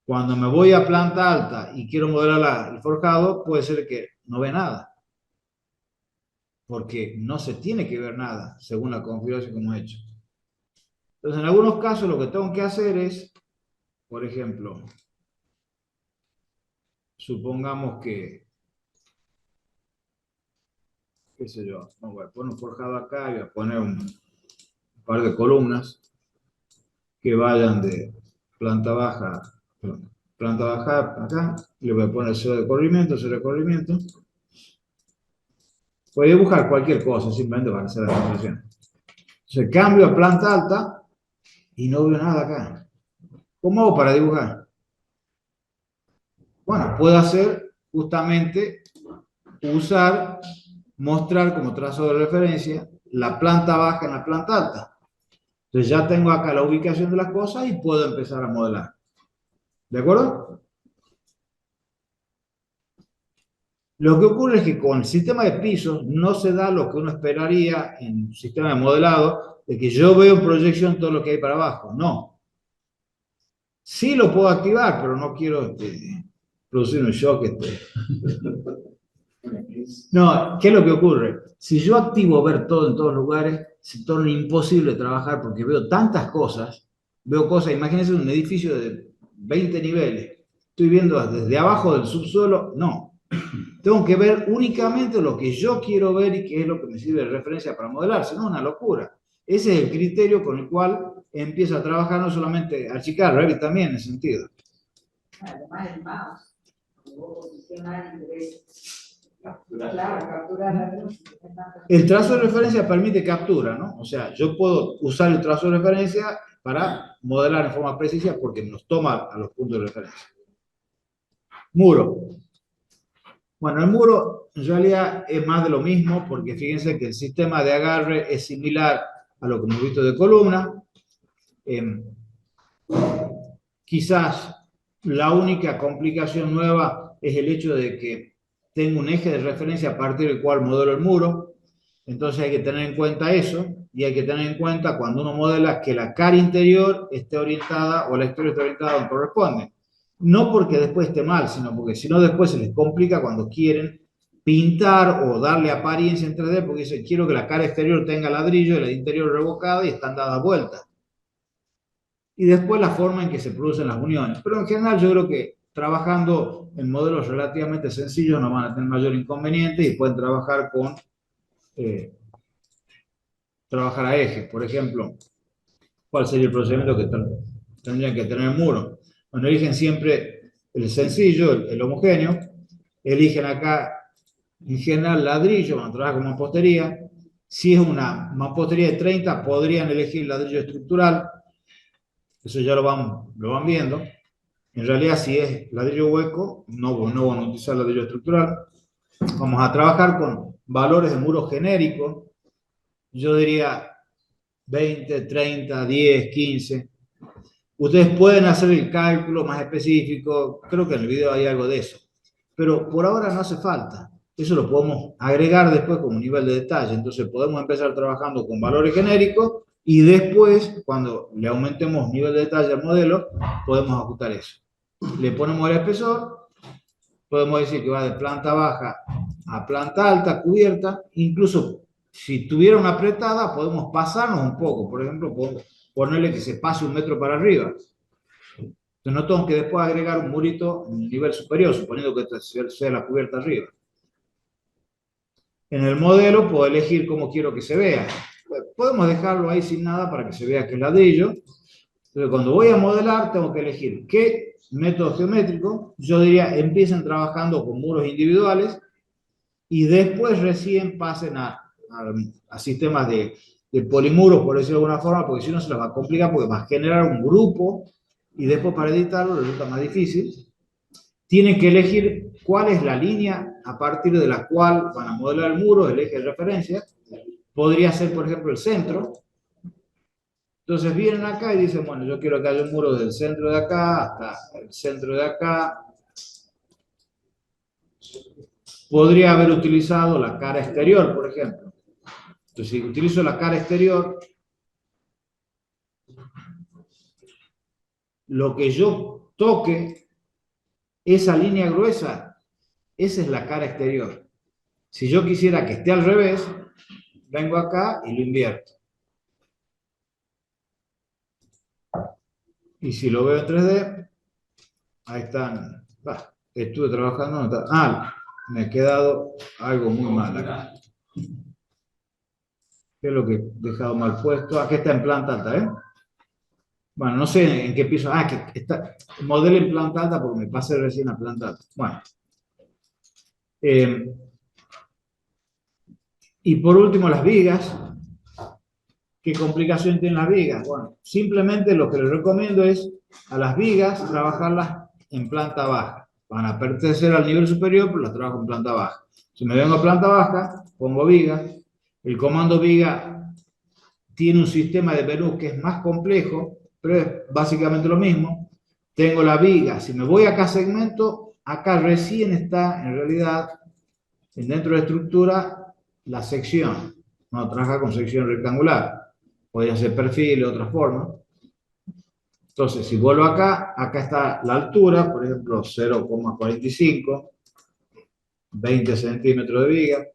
cuando me voy a planta alta y quiero modelar el forjado, puede ser que no ve nada. Porque no se tiene que ver nada según la configuración que hemos hecho. Entonces, en algunos casos lo que tengo que hacer es, por ejemplo, supongamos que, qué sé yo, voy a poner un forjado acá y voy a poner un par de columnas que vayan de planta baja acá, le voy a poner cero de corrimiento. Voy a dibujar cualquier cosa, simplemente para hacer la demostración. Entonces cambio a planta alta y no veo nada acá. ¿Cómo hago para dibujar? Bueno, puedo hacer justamente mostrar como trazo de referencia la planta baja en la planta alta. Entonces ya tengo acá la ubicación de las cosas y puedo empezar a modelar. ¿De acuerdo? Lo que ocurre es que con el sistema de pisos no se da lo que uno esperaría en un sistema de modelado, de que yo veo en proyección todo lo que hay para abajo. No. Sí lo puedo activar, pero no quiero producir un shock. No, ¿qué es lo que ocurre? Si yo activo ver todo en todos lugares, se torna imposible trabajar porque veo tantas cosas, imagínense un edificio de 20 niveles, estoy viendo desde abajo del subsuelo, no. Tengo que ver únicamente lo que yo quiero ver y que es lo que me sirve de referencia para modelar, si no, una locura. Ese es el criterio con el cual empiezo a trabajar, no solamente achicar, Revit también en ese sentido. Además, el mouse, luego posicionar y claro, capturar la luz. El trazo de referencia permite captura, ¿no? O sea, yo puedo usar el trazo de referencia para modelar en forma precisa porque nos toma a los puntos de referencia. Muro. Bueno, el muro en realidad es más de lo mismo porque fíjense que el sistema de agarre es similar a lo que hemos visto de columna. Quizás la única complicación nueva es el hecho de que tengo un eje de referencia a partir del cual modelo el muro. Entonces hay que tener en cuenta eso y hay que tener en cuenta cuando uno modela que la cara interior esté orientada o la exterior esté orientada donde corresponde. No porque después esté mal, sino porque si no después se les complica cuando quieren pintar o darle apariencia en 3D porque dicen quiero que la cara exterior tenga ladrillo y la interior revocada y están dadas vueltas. Y después la forma en que se producen las uniones. Pero en general yo creo que trabajando en modelos relativamente sencillos no van a tener mayor inconveniente y pueden trabajar con trabajar a ejes. Por ejemplo, ¿cuál sería el procedimiento que tendrían que tener el muro? Bueno, eligen siempre el sencillo, el homogéneo. Eligen acá, en general, ladrillo, van a trabajar con mampostería. Si es una mampostería de 30, podrían elegir ladrillo estructural. Eso ya lo van viendo. En realidad, si es ladrillo hueco, no van a utilizar ladrillo estructural. Vamos a trabajar con valores de muro genéricos. Yo diría 20, 30, 10, 15. Ustedes pueden hacer el cálculo más específico. Creo que en el video hay algo de eso. Pero por ahora no hace falta. Eso lo podemos agregar después como nivel de detalle. Entonces podemos empezar trabajando con valores genéricos y después, cuando le aumentemos nivel de detalle al modelo, podemos ajustar eso. Le ponemos el espesor. Podemos decir que va de planta baja a planta alta, cubierta. Incluso si tuviera una apretada, podemos pasarnos un poco. Por ejemplo, podemos ponerle que se pase 1 metro para arriba. Entonces no tengo que después agregar un murito en el nivel superior, suponiendo que sea la cubierta arriba. En el modelo puedo elegir cómo quiero que se vea. Podemos dejarlo ahí sin nada para que se vea que es ladrillo. Entonces cuando voy a modelar tengo que elegir qué método geométrico. Yo diría empiecen trabajando con muros individuales y después recién pasen a sistemas de polimuros, por decirlo de alguna forma, porque si no se les va a complicar porque va a generar un grupo y después para editarlo resulta más difícil. Tienen que elegir cuál es la línea a partir de la cual van a modelar el muro, el eje de referencia. Podría ser, por ejemplo, el centro. Entonces vienen acá y dicen, bueno, yo quiero que haya un muro del centro de acá hasta el centro de acá. Podría haber utilizado la cara exterior, por ejemplo. Entonces, si utilizo la cara exterior, lo que yo toque, esa línea gruesa, esa es la cara exterior. Si yo quisiera que esté al revés, vengo acá y lo invierto. Y si lo veo en 3D, ahí están. Estuve trabajando. ¿No está? Me ha quedado algo muy mal acá. ¿Qué es lo que he dejado mal puesto? Aquí está en planta alta, ¿eh? Bueno, no sé en qué piso. Que está. Modelo en planta alta porque me pasé recién a planta alta. Bueno. Y por último, las vigas. ¿Qué complicación tienen las vigas? Bueno, simplemente lo que les recomiendo es a las vigas trabajarlas en planta baja. Van a pertenecer al nivel superior, pero las trabajo en planta baja. Si me vengo a planta baja, pongo viga. El comando viga tiene un sistema de menús que es más complejo, pero es básicamente lo mismo. Tengo la viga. Si me voy acá a segmento, acá recién está en realidad dentro de la estructura la sección. No trabaja con sección rectangular. Podría ser perfil de otra forma. Entonces, si vuelvo acá, acá está la altura, por ejemplo, 0,45, 20 centímetros de viga.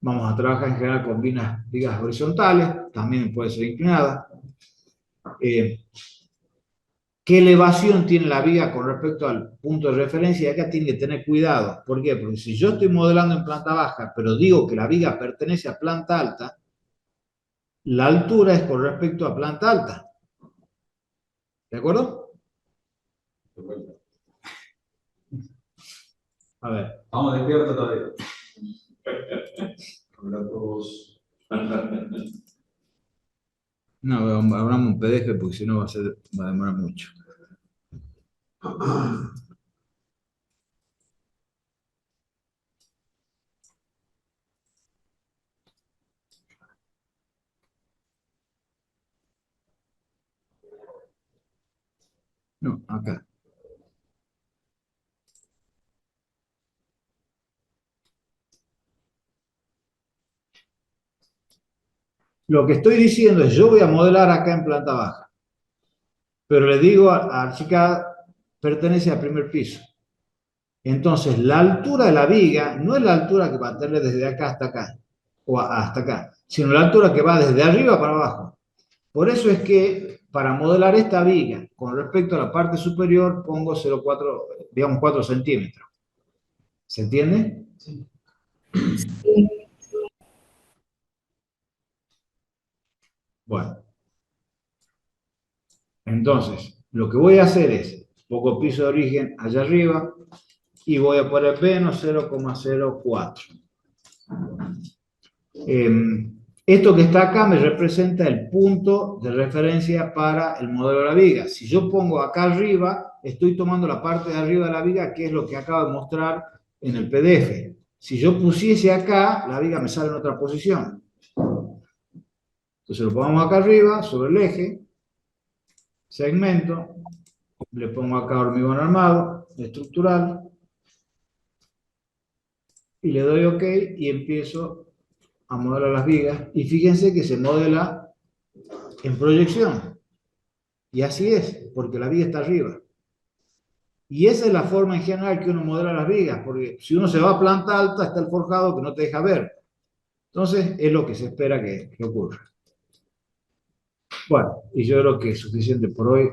Vamos a trabajar en general con vigas horizontales, también puede ser inclinada. ¿Qué elevación tiene la viga con respecto al punto de referencia? Y acá tiene que tener cuidado. ¿Por qué? Porque si yo estoy modelando en planta baja, pero digo que la viga pertenece a planta alta, la altura es con respecto a planta alta. ¿De acuerdo? A ver. Estamos despiertos todavía. Hola a todos. No, abramos un PDF porque si no va a demorar mucho. No, acá. Lo que estoy diciendo es, yo voy a modelar acá en planta baja, pero le digo a Archicad, pertenece al primer piso. Entonces, la altura de la viga no es la altura que va a tener desde acá hasta acá, o hasta acá, sino la altura que va desde arriba para abajo. Por eso es que para modelar esta viga con respecto a la parte superior pongo 0,4, digamos 4 centímetros. ¿Se entiende? Sí. Bueno. Entonces, lo que voy a hacer es, pongo piso de origen allá arriba y voy a poner menos 0,04. Esto que está acá me representa el punto de referencia para el modelo de la viga. Si yo pongo acá arriba, estoy tomando la parte de arriba de la viga, que es lo que acabo de mostrar en el PDF. Si yo pusiese acá, la viga me sale en otra posición. Entonces lo ponemos acá arriba, sobre el eje, segmento, le pongo acá hormigón armado, estructural, y le doy OK y empiezo a modelar las vigas. Y fíjense que se modela en proyección. Y así es, porque la viga está arriba. Y esa es la forma en general que uno modela las vigas, porque si uno se va a planta alta, está el forjado que no te deja ver. Entonces, es lo que se espera que ocurra. Bueno, y yo creo que es suficiente por hoy.